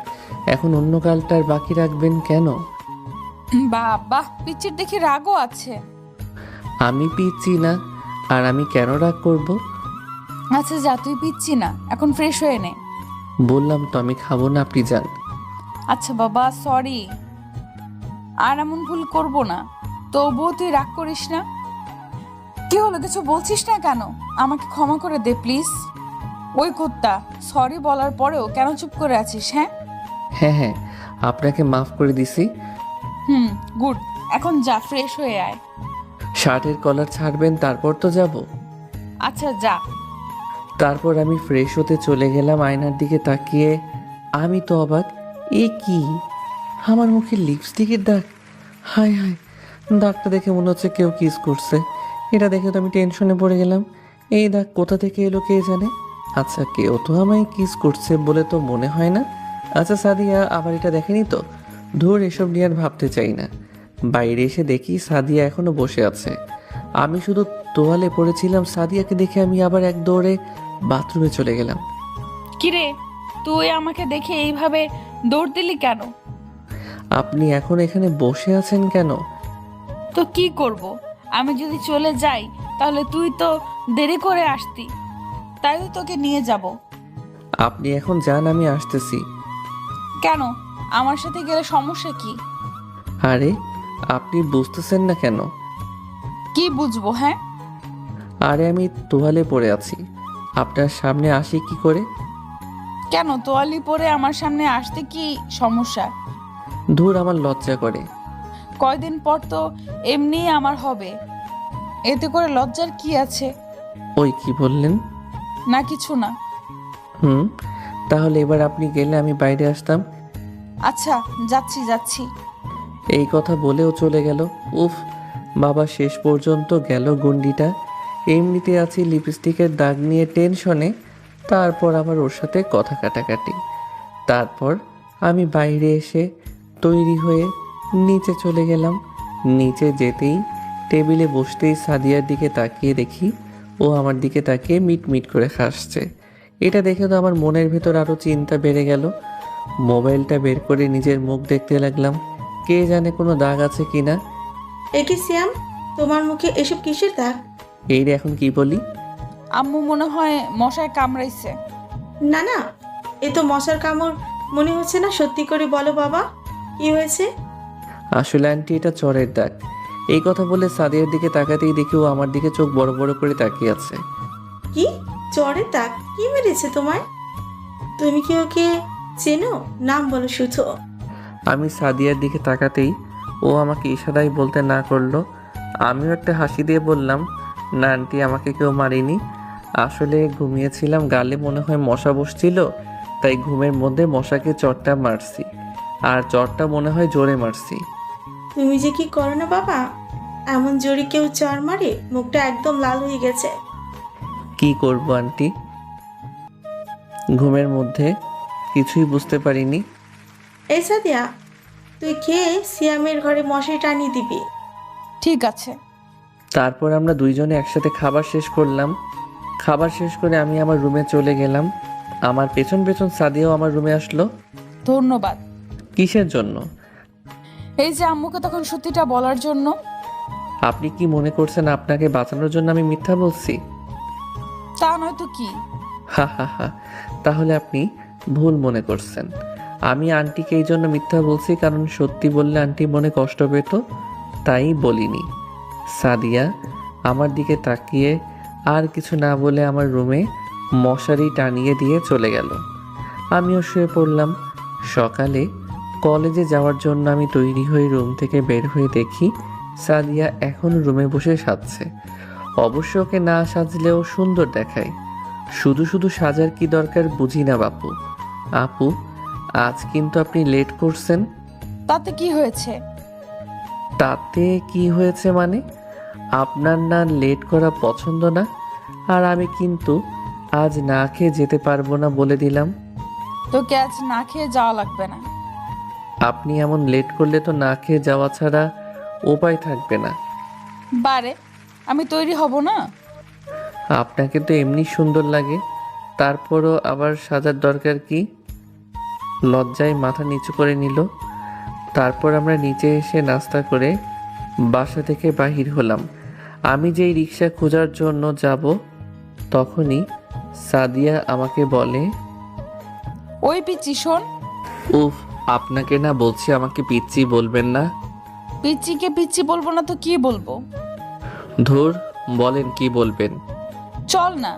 এখন অন্য গালটার বাকি রাখবেন কেন?
বাবা, পিচ্চির দেখি রাগও আছে।
আমি পিচ্ছি না, আর আমি কেন রাগ করব?
আচ্ছা যা, তুই পিচ্ছি না, এখন ফ্রেশ হয়ে নে।
বললাম তো আমি খাবো না, আপনি যান।
আচ্ছা বাবা, সরি, আর এমন ভুল করব না। তবুও তুই রাগ করিস না। কি হলো, কিছু বলছিস না কেন? আমাকে ক্ষমা করে দে প্লিজ। ওই কুত্তা, সরি বলার পরেও কেন চুপ করে আছিস? হ্যাঁ
হ্যাঁ, আপনাকে মাফ করে দিছি।
গুড। এখন যা, ফ্রেশ হয়ে আয়।
শার্টের কলার ছাড়বেন, তারপর তো যাব।
আচ্ছা যা।
তারপর আমি ফ্রেশ হতে চলে গেলাম। আয়নার দিকে তাকিয়ে আমি তো অবাক। এ কি, আমার মুখে লিপস্টিকের দাগ! হায় হায়, দাগটা দেখে মনে হচ্ছে কেউ কিস করছে। এটা দেখে তো আমি টেনশনে পড়ে গেলাম। এই দাগ কোথা থেকে এলো কে জানে। আচ্ছা, কেউ তো আমায় কিস করছে বলে তো মনে হয় না। আচ্ছা সাদিয়া আবার এটা দেখেনি তো? ধুর, এসব নিয়ে আর ভাবতে চাই না। বাইরে এসে দেখি সাদিয়া এখনো বসে আছে। আমি শুধু তোয়ালে পড়েছিলাম, সাদিয়াকে দেখে আমি আবার এক দৌড়ে বাথরুমে চলে গেলাম।
কিরে, তুই আমাকে দেখে এইভাবে দৌড় দিলি কেন?
আপনি এখন এখানে বসে আছেন কেন?
তো কি করব? আমি যদি চলে যাই তাহলে তুই তো দেরি করে আসতি, তাই তো তোকে নিয়ে যাব।
আপনি এখন যান, আমি আসতেছি।
কেন? আমার সাথে গেলে সমস্যা কি?
আরে, আপনি বুঝতেছেন না কেন?
কি বুঝবো? হ্যাঁ,
আরে আমি তোয়ালে পড়ে আছি, আপনার সামনে আসি কি করে?
কেন তোয়ালি পরে আমার সামনে আসতে কি সমস্যা?
ধুর, আমার লজ্জা করে।
কয়দিন পর তো এমনিই আমার হবে, এতে করে লজ্জার কি আছে?
ওই কি বললেন?
না কিছু না।
তাহলে এবার আপনি গেলে আমি বাইরে আসতাম।
আচ্ছা যাচ্ছি যাচ্ছি।
এই কথা বলেও চলে গেল। উফ বাবা, শেষ পর্যন্ত গেল গুন্ডিটা। এমনিতে আছি লিপস্টিকের দাগ নিয়ে টেনশনে, তারপর আবার ওর সাথে কথা কাটাকাটি। তারপর আমি বাইরে এসে তৈরি হয়ে নিচে চলে গেলাম। নিচে যেতেই টেবিলে বসতেই সাদিয়ার দিকে তাকিয়ে দেখি ও আমার দিকে তাকিয়ে মিটমিট করে হাসছে। এটা দেখে তো আমার মনের ভেতর আরও চিন্তা বেড়ে গেল। মোবাইলটা বের করে নিজের মুখ দেখতে লাগলাম, কে জানে কোনো দাগ আছে কিনা।
একি সিয়াম, তোমার মুখে এসব কিসের দাগ?
এই রে, এখন কি বলি?
আম্মু মনে হয় মশায় কামড়াইছে।
না না, এ তো মশার কামড় মনে হচ্ছে না। সত্যি করে বলো বাবা, কি হয়েছে?
আসলে আন্টি, এটা চরের দাগ। এই কথা বলে সাদিয়ার দিকে তাকাতেই দেখি ও আমার দিকে চোখ বড় বড় করে তাকিয়ে আছে।
কি জ্বরের দাগ? কি মেরেছে তোমায়? তুমি কি ওকে চেনো? নাম বলো শুধু।
আমি সাদিয়ার দিকে তাকাতেই ও আমাকে ইশারায় বলতে না করলো। আমিও একটা হাসি দিয়ে বললাম, না আন্টি, আমাকে কেউ মারেনি। আসলে ঘুমিয়েছিলাম, গালে মনে হয় মশা বসছিল, তাই ঘুমের মধ্যে মশাকে চটটা মারছি। আর চরটা মনে হয় জোরে মারছি।
তুমি যে কি করো না বাবা, এমন জোরে কেউ চর মারে? মুখটা একদম লাল হয়ে গেছে।
কি করব আন্টি, ঘুমের মধ্যে কিছুই বুঝতে পারিনি।
এই সাদিয়া, তুই খেয়ে সিয়ামের ঘরে মশারি টানিয়ে দিবি।
ঠিক আছে।
তারপর আমরা দুইজনে একসাথে খাবার শেষ করলাম। খাবার শেষ করে আমি আমার রুমে চলে গেলাম। আমার পেছন পেছন সাদিয়াও আমার রুমে আসলো।
ধন্যবাদ।
কিসের জন্য?
এই যে আম্মুকে তখন সত্যিটা বলার জন্য।
আপনি কি মনে করছেন আপনাকে বাঁচানোর জন্য আমি মিথ্যা বলছি?
তা নয়তো কি?
হা হা হা, তাহলে আপনি ভুল মনে করছেন। আমি আন্টিকে এই জন্য মিথ্যা বলছি কারণ সত্যি বললে আন্টি মনে কষ্ট পেত, তাই বলিনি। সাদিয়া আমার দিকে তাকিয়ে আর কিছু না বলে আমার রুমে মশারি টানিয়ে দিয়ে চলে গেল। আমিও শুয়ে পড়লাম। সকালে কলেজে যাওয়ার জন্য আমি তৈরি হয়ে রুম থেকে বের হয়ে দেখি সাদিয়া এখন রুমে বসে সাজছে। অবশ্য ওকে না সাজলেও সুন্দর দেখায়। শুধু শুধু সাজার কি দরকার বুঝি না বাপু। আপু, আজ কিন্তু আপনি লেট করছেন।
তাতে কি হয়েছে?
তাতে কি হয়েছে মানে? আপনার না লেট করা পছন্দ না, আর আমি কিন্তু আজ না খেয়ে যেতে পারবো না বলে দিলাম।
তোকে আজ না খেয়ে যাওয়া লাগবে না।
আপনি এমন লেট করলে তো না খেয়ে যাওয়া ছাড়া উপায় থাকবে না।
বারে, আমি তৈরি হব না?
আপনাকে তো এমনি সুন্দর লাগে, তারপরও আবার সাজার দরকার কি? লজ্জায় মাথা নিচু করে নিল। তারপর আমরা নিচে এসে নাস্তা করে বাসা থেকে বাহির হলাম। আমি যেই রিক্সা খোঁজার জন্য যাব তখনই সাদিয়া আমাকে বলে,
ওই পিচ্চি শোন।
উফ, আপনাকে না বলছি আমাকে পিচ্চি বলবেন না।
পিচ্চিকে পিচ্চি বলবো না তো কি বলবো?
ধুর, বলেন কি বলবেন।
চল না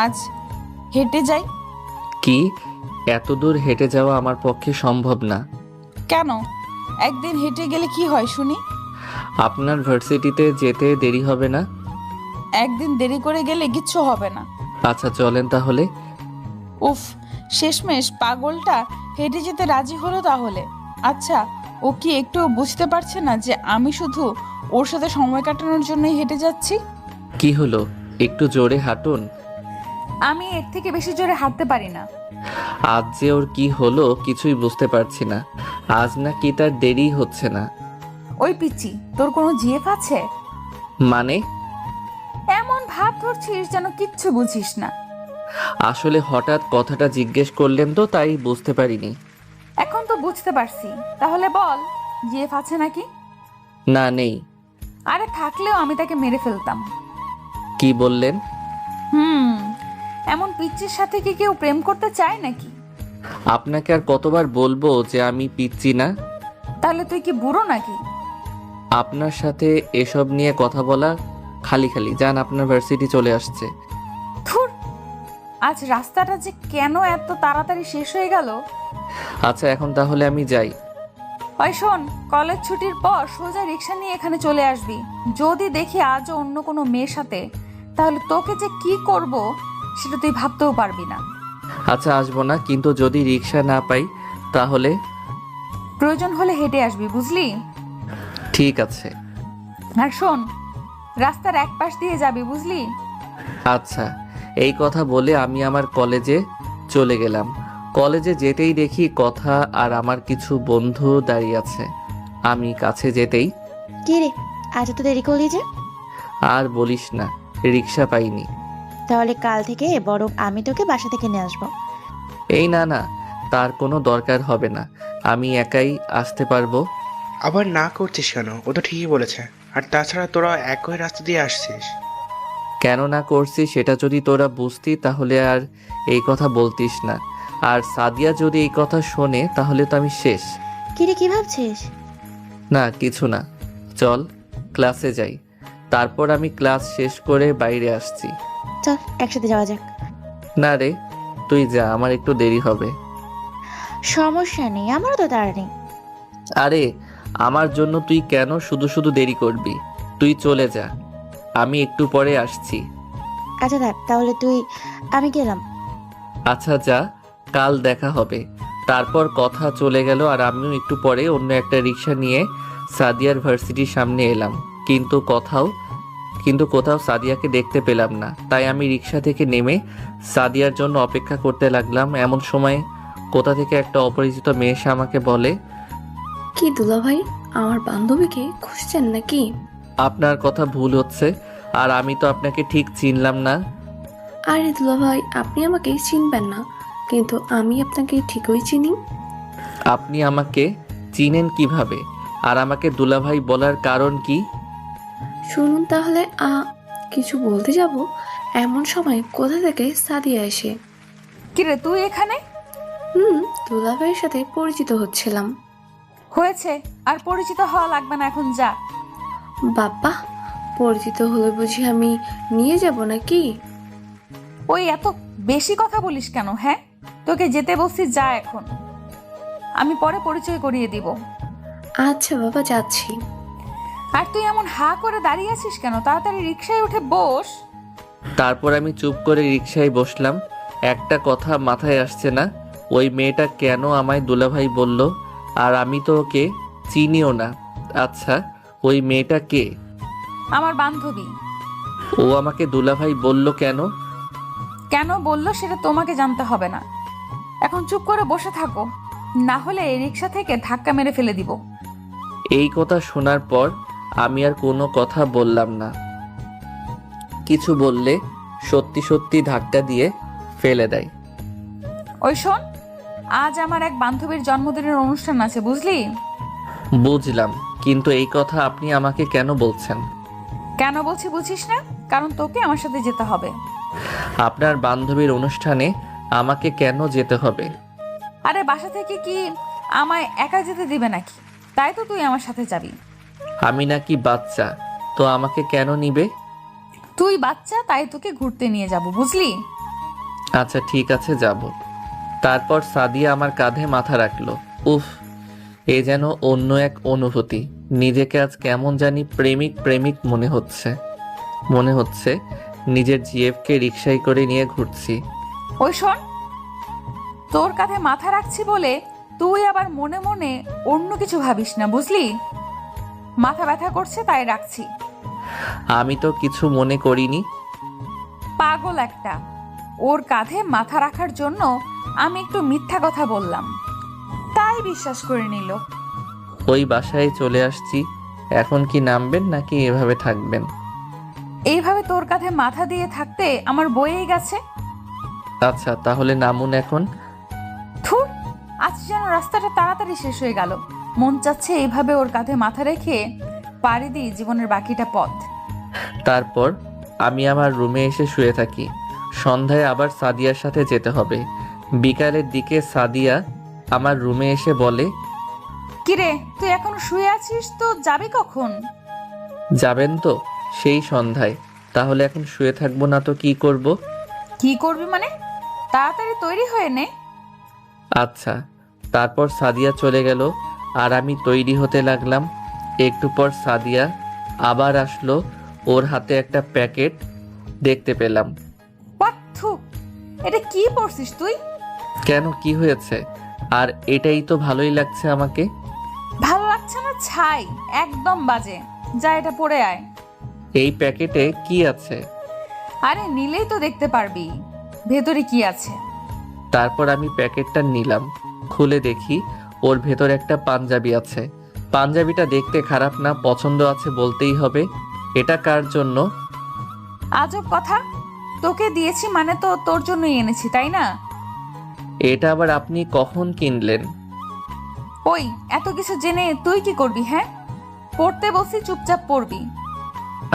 আজ হেঁটে যাই।
কি? এত দূর হেঁটে যাওয়া আমার পক্ষে সম্ভব না।
কেন? একদিন হেঁটে গেলে কি হয় শুনি?
আপনার ভার্সিটিতে যেতে দেরি হবে না?
একদিন দেরি করে গেলে কিচ্ছু হবে না।
আচ্ছা চলেন তাহলে।
উফ, শেষমেশ পাগলটা হেঁটে যেতে রাজি হলো তাহলে। আচ্ছা, ও কি একটু বুঝতে পারছে না যে আমি শুধু ওর সাথে সময় কাটানোর জন্যই হেঁটে যাচ্ছি?
কি হলো, একটু জোরে হাঁটুন।
আমি এর থেকে বেশি জোরে হাঁটতে পারি না।
আজ যে ওর কি হলো কিছুই বুঝতে পারছি না। আজ না কি তার দেরি হচ্ছে না।
ওই পিচ্চি, তোর কোনো জিএফ আছে?
মানে?
এমন ভাব ধরছিস যেন কিচ্ছু বুঝিস না।
আসলে হঠাৎ কথাটা জিজ্ঞেস করলেন তো তাই বুঝতে পারিনি।
এখন তো বুঝতে পারছি, তাহলে বল জিএফ আছে নাকি?
না, নেই।
আরে থাকলেও আমি তাকে মেরে ফেলতাম।
কি বললেন?
এমন পিচ্চির সাথে কি কেউ প্রেম করতে চায় নাকি?
আপনাকে আর কতবার বলবো যে আমি পিচ্ছি না?
তাহলে তুই কি বুড়ো নাকি?
আপনার সাথে এসব নিয়ে কথা বলা খালি খালি। যান, আপনার ভার্সিটি চলে আসছে।
ধুর, আজ রাস্তাটা যে কেন এত তাড়াতাড়ি শেষ হয়ে গেল।
আচ্ছা এখন তাহলে আমি যাই।
ওই শোন, কলেজ ছুটির পর সোজা রিক্সা নিয়ে এখানে চলে আসবি। যদি দেখি আজও অন্য কোনো মেয়ের সাথে, তাহলে তোকে যে কি করব সেটা তুই ভাবতেও পারবি না।
আচ্ছা আসবো না, কিন্তু যদি রিক্সা না পাই তাহলে?
প্রয়োজন হলে হেঁটে আসবি, বুঝলি?
ঠিক আছে।
আর শোন, রাস্তার এক পাশ দিয়ে যাবি, বুঝলি?
আচ্ছা। এই কথা বলে আমি আমার কলেজে চলে গেলাম। কলেজে যেতেই দেখি কথা আর আমার কিছু বন্ধু দাঁড়িয়ে আছে। আমি কাছে যেতেই,
কি রে, আজ তো দেরি করলি যে?
আর বলিস না, রিক্সা পাইনি।
তাহলে কাল থেকে বরং আমি তোকে বাসা থেকে নিয়ে আসবো।
এই না না, তার কোনো দরকার হবে না, আমি একাই আসতে পারবো।
আবার না করছিস কেন? ও তো ঠিকই বলেছে। আর তাছাড়া তোরা একই রাস্তা দিয়ে আসছিস।
কেন না করছি সেটা যদি তোরা বুঝতি তাহলে আর এই কথা বলতিস না। আর সাদিয়া যদি এই কথা শোনে তাহলে তো আমি শেষ।
কি রে, কি ভাবছিস?
না কিছু না, চল ক্লাসে যাই। তারপর আমি ক্লাস শেষ করে বাইরে আসছি।
চল একসাথে যাওয়া যাক।
না রে, তুই যা, আমার একটু দেরি হবে।
সমস্যা নেই, আমারও তো তাড়া নেই।
আরে আমার জন্য তুই কেন শুধু শুধু দেরি করবি? তুই চলে যা, আমি একটু পরে আসছি।
আচ্ছা থাক তাহলে, আমি গেলাম।
আচ্ছা যা, কাল দেখা হবে। তারপর কথা চলে গেল আর আমিও একটু পরে অন্য একটা রিক্সা নিয়ে সাদিয়ার ভার্সিটির সামনে এলাম, কিন্তু কোথাও সাদিয়াকে দেখতে পেলাম না। তাই আমি রিক্সা থেকে নেমে সাদিয়ার জন্য অপেক্ষা করতে লাগলাম। এমন সময় কোথা থেকে একটা অপরিচিত মেয়ে এসে আমাকে বলে,
কি দুলাভাই, আমার বান্ধবীকে খুঁজছেন নাকি?
আপনার কথা ভুল হচ্ছে, আর আমি তো আপনাকে ঠিক চিনলাম না।
আরে দুলাভাই, আপনি আমাকে চিনবেন না, কিন্তু আমি আপনাকে ঠিকই চিনি।
আপনি আমাকে চিনেন কিভাবে, আর আমাকে দুলাভাই বলার কারণ কি?
শুনুন তাহলে, কিছু বলতে যাব এমন সময় কোথা থেকে সাদিয়া এসে।
কিরে তুই এখানে?
দুলাভাইয়ের সাথে পরিচিত হচ্ছিলাম।
হয়েছে, আর পরিচিত হওয়া লাগবে না, এখন যা।
বাবা, পরিচিত হলে বুঝি আমি নিয়ে যাব নাকি?
ওই এত বেশি কথা বলিস কেন? হ্যাঁ, তোকে যেতে বলছি, যা এখন, আমি পরে পরিচয় করিয়ে দিব।
আচ্ছা বাবা, যাচ্ছি।
আর তুই এমন হা করে দাঁড়িয়ে আছিস কেন? তাড়াতাড়ি রিক্সায় উঠে বস।
তারপর আমি চুপ করে রিক্সায় বসলাম। একটা কথা মাথায় আসছে না, ওই মেয়েটা কেন আমায় দুলাভাই বলল, আর আমি তো ওকে চিনিও না। আচ্ছা, ওই মেয়েটা কে?
আমার বান্ধবী।
ও আমাকে দুলাভাই বলল কেন?
কেন বললো সেটা তোমাকে জানতে হবে না। এখন চুপ করে বসে থাকো, না হলে এই রিক্সা থেকে ধাক্কা মেরে ফেলে দিব।
এই কথা শোনার পর আমি আর কোনো কথা বললাম না। কিছু বললে সত্যি সত্যি ধাক্কা দিয়ে ফেলে দেয়।
ওই শোন, আজ আমার এক বান্ধবীর জন্মদিনের অনুষ্ঠান আছে, বুঝলি?
বুঝলাম, কিন্তু এই কথা আপনি আমাকে কেন বলছেন?
কেন বলছি বুঝিস না? কারণ তোকে আমার সাথে যেতে হবে।
আপনার বান্ধবীর অনুষ্ঠানে আমাকে কেন যেতে হবে?
আরে বাসা থেকে কি আমায় একা যেতে দিবে নাকি? তাই তো তুই আমার সাথে যাবি।
আমি নাকি বাচ্চা, তো আমাকে কেন নিবে?
তুই বাচ্চা, তাই তোকে ঘুরতে নিয়ে যাব, বুঝলি?
আচ্ছা ঠিক আছে, যাব। তারপর সাদিয়া আমার কাঁধে মাথা রাখলো। উফ, এ যেন অন্য এক অনুভূতি। নিজেকে আজ কেমন জানি প্রেমিক প্রেমিক মনে হচ্ছে নিজের জিএফকে রিক্সায় করে নিয়ে ঘুরছি।
ওই শোন, তোর কাঁধে মাথা রাখছি বলে তুই আবার মনে মনে অন্য কিছু ভাবিস না, বুঝলি? মাথা ব্যথা করছে তাই রাখছি।
আমি তো কিছু মনে করিনি।
পাগল একটা, ওর কাঁধে মাথা রাখার জন্য আমি একটু মিথ্যা কথা বললাম, তাই বিশ্বাস করে নিল।
ওই বাসায় চলে আসছি, এখন কি নামবেন নাকি এভাবে থাকবেন?
এইভাবে তোর কাঁধে মাথা দিয়ে থাকতে আমার বয়েই গেছে।
আচ্ছা তাহলে নামুন এখন।
থুর, আজ যেন রাস্তাটা তাড়াতাড়ি শেষ হয়ে গেল। মন চাচ্ছে এইভাবে ওর কাঁধে মাথা রেখে পাড়ি দিই জীবনের বাকিটা পথ।
তারপর আমি আমার রুমে এসে শুয়ে থাকি। সন্ধ্যায় আবার সাদিয়ার সাথে যেতে হবে। বিকালের দিকে সাদিয়া আমার রুমে এসে বলে,
কিরে তুই এখনো শুয়ে আছিস, তো যাবি কখন?
যাবেন তো সেই সন্ধ্যায়। তাহলে এখন শুয়ে থাকবো না তো কি করব?
কি করবি মানে? তাড়াতাড়ি তৈরি হয়ে নে।
আচ্ছা। তারপর সাদিয়া চলে গেল আর আমি তৈরি হতে লাগলাম। একটু পর সাদিয়া আবার আসলো, ওর হাতে একটা প্যাকেট দেখতে পেলাম।
পাথু, এটা কি পড়ছিস তুই?
কেন, কি হয়েছে? আর এটাই তো ভালোই লাগছে আমাকে।
ভালো লাগছে না ছাই, একদম বাজে। যা এটা পরে আয়।
এই প্যাকেটে কি আছে?
আরে নিলেই তো দেখতে পারবি ভেতরে কি আছে।
তারপর আমি প্যাকেটটা নিলাম, খুলে দেখি ওর ভেতর একটা পাঞ্জাবি আছে। পাঞ্জাবিটা দেখতে খারাপ না, পছন্দ আছে বলতেই হবে। এটা কার জন্য?
আজব কথা, তোকে দিয়েছি মানে তো তোর জন্যই এনেছি, তাই না?
এটা আবার আপনি কখন কিনলেন?
ওই এত কিছু জেনে তুই কি করবি? হ্যাঁ, পড়তে বলছি, চুপচাপ পড়বি।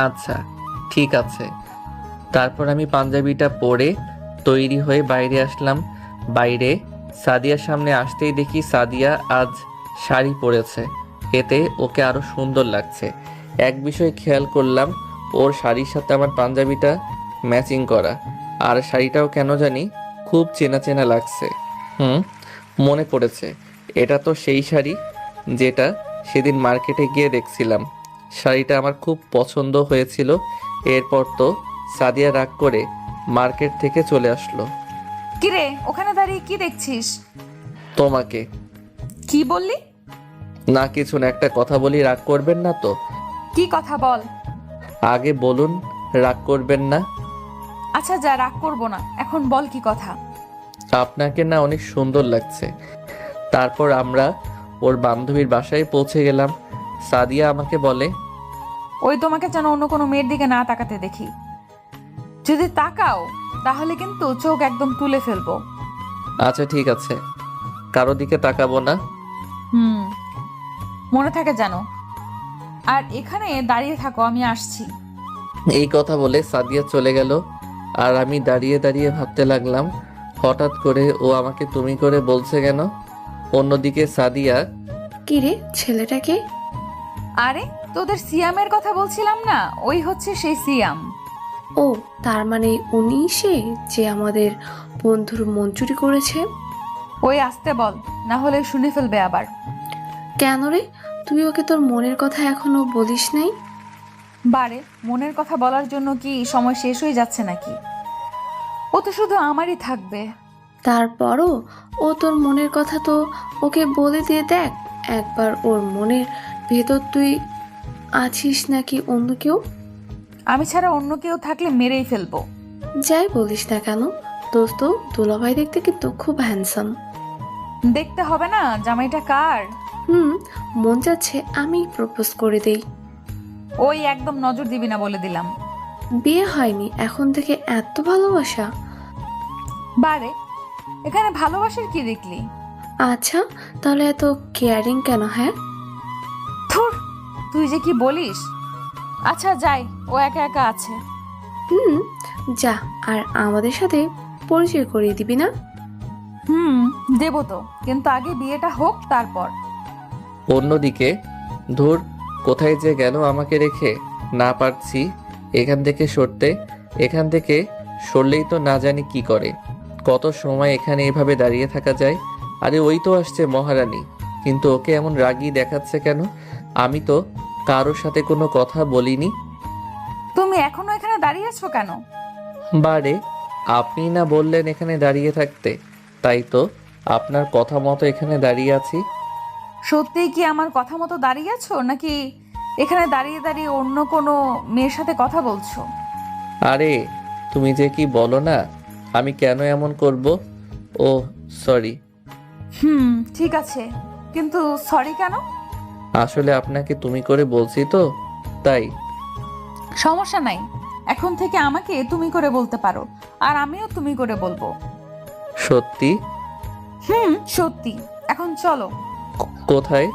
আচ্ছা ঠিক আছে। তারপর আমি পাঞ্জাবিটা পরে তৈরি হয়ে বাইরে আসলাম। বাইরে সাদিয়ার সামনে আসতেই দেখি সাদিয়া আজ শাড়ি পরেছে, এতে ওকে আরো সুন্দর লাগছে। এক বিষয় খেয়াল করলাম, ওর শাড়ির সাথে আমার পাঞ্জাবিটা ম্যাচিং করা, আর শাড়িটাও কেন জানি খুব চেনা চেনা লাগছে। মনে পড়েছে, এটা তো সেই শাড়ি যেটা সেদিন মার্কেটে গিয়ে দেখছিলাম। শাড়িটা আমার খুব পছন্দ হয়েছিল। এরপর তো সাদিয়া রাগ করে মার্কেট থেকে চলে আসলো।
কিরে ওখানে দাঁড়িয়ে কি দেখছিস?
তোমাকে।
কি বললি?
না কিছু না, একটা কথা বলি, রাগ করবেন না তো?
কি কথা বল।
আগে বলুন, রাগ করবেন না?
আচ্ছা যা, রাগ করবো না, এখন বল কি কথা।
আপনাকে না অনেক সুন্দর লাগছে। তারপর আমরা ওর বান্ধবীর বাসায় পৌঁছে গেলাম। সাদিয়া আমাকে বলে,
ওই তোমাকে যেন অন্য কোনো মেয়ের দিকে না তাকাতে দেখি। যদি তাকাও তাহলে কিন্তু চোখ একদম তুলে ফেলবো।
আচ্ছা ঠিক আছে, কারো দিকে তাকাবো না।
মনে থাকে জানো। আর এখানে দাঁড়িয়ে থাকো, আমি আসছি।
এই কথা বলে সাদিয়া চলে গেল। আর আমি দাঁড়িয়ে দাঁড়িয়ে ভাবতে লাগলাম, হঠাৎ করে ও আমাকে তুমি করে বলছে কেন? অন্যদিকে সাদিয়া,
কিরে ছেলেটাকে?
আরে তোদের সিয়ামের কথা বলছিলাম না, ওই হচ্ছে সেই সিয়াম।
ও তার মানে উনি সে যে আমাদের বন্ধুর মন চুরি করেছে।
ওই আসতে বল, না হলে শুনে ফেলবে আবার।
কেন রে, তুই ওকে তোর মনের কথা এখনো বলিস নাই?
বারে, মনের কথা বলার জন্য কি সময় শেষ হয়ে যাচ্ছে নাকি? ও তো শুধু আমারই থাকবে।
তারপরও ও তোর মনের কথা তো ওকে বলে দিয়ে দেখ একবার, ওর মনের ভেতর তুই আছিস নাকি অন্য কেউ।
আমি ছাড়া অন্য কেউ থাকলে মেরেই ফেলবো।
যাই বলিস না কেন, দোস্ত দুলাভাই দেখতে কিন্তু খুব হ্যান্ডসাম।
দেখতে হবে না জামাইটা কার।
মন যাচ্ছে আমি প্রপোজ করে দেই।
ওই একদম নজর দিবি না বলে দিলাম।
বিয়ে হয়নি এখন থেকে এত ভালোবাসা?
বারে, এখানে ভালোবাসার কি দেখলি?
আচ্ছা তাহলে এত কেয়ারিং কেন? হ্যাঁ
থুর, তুই যে কি বলিস। আচ্ছা যাই, ও একা একা আছে।
যা, আর আমাদের সাথে পরিচয় করিয়ে দিবি না?
দেব তো, কিন্তু আগে বিয়েটা হোক তারপর।
অন্যদিকে ধুর, কোথায় যে গেল আমাকে রেখে। না পারছি এখান থেকে সরতে। এখান থেকে সরলেই তো না জানি কি করে। কত সময় এখানে এভাবে দাঁড়িয়ে থাকা যায়। আরে ওই তো আসছে মহারানী, কিন্তু ওকে এমন রাগী দেখাচ্ছে কেন? আমি তো কারোর সাথে কোনো কথা বলিনি।
তুমি এখনো এখানে দাঁড়িয়ে আছো কেন?
বারে, আপনি না বললেন এখানে দাঁড়িয়ে থাকতে, তাই তো আপনার কথা মতো এখানে দাঁড়িয়ে আছি।
সত্যিই কি আমার কথা মতো দাঁড়িয়ে আছো, নাকি এখানে দাঁড়িয়ে দাঁড়িয়ে অন্য কোনো মেয়ের সাথে কথা বলছো?
আরে তুমি যে কি বলো না, আমি কেন এমন করব? ও সরি।
ঠিক আছে, কিন্তু সরি কেন?
আসলে আপনাকে তুমি করে বলছি তো, তাই।
সমস্যা নাই, এখন থেকে আমাকে তুমি করে বলতে পারো, আর আমিও তুমি করে বলবো।
সত্যি?
সত্যি। এখন চলো।
কোথায়?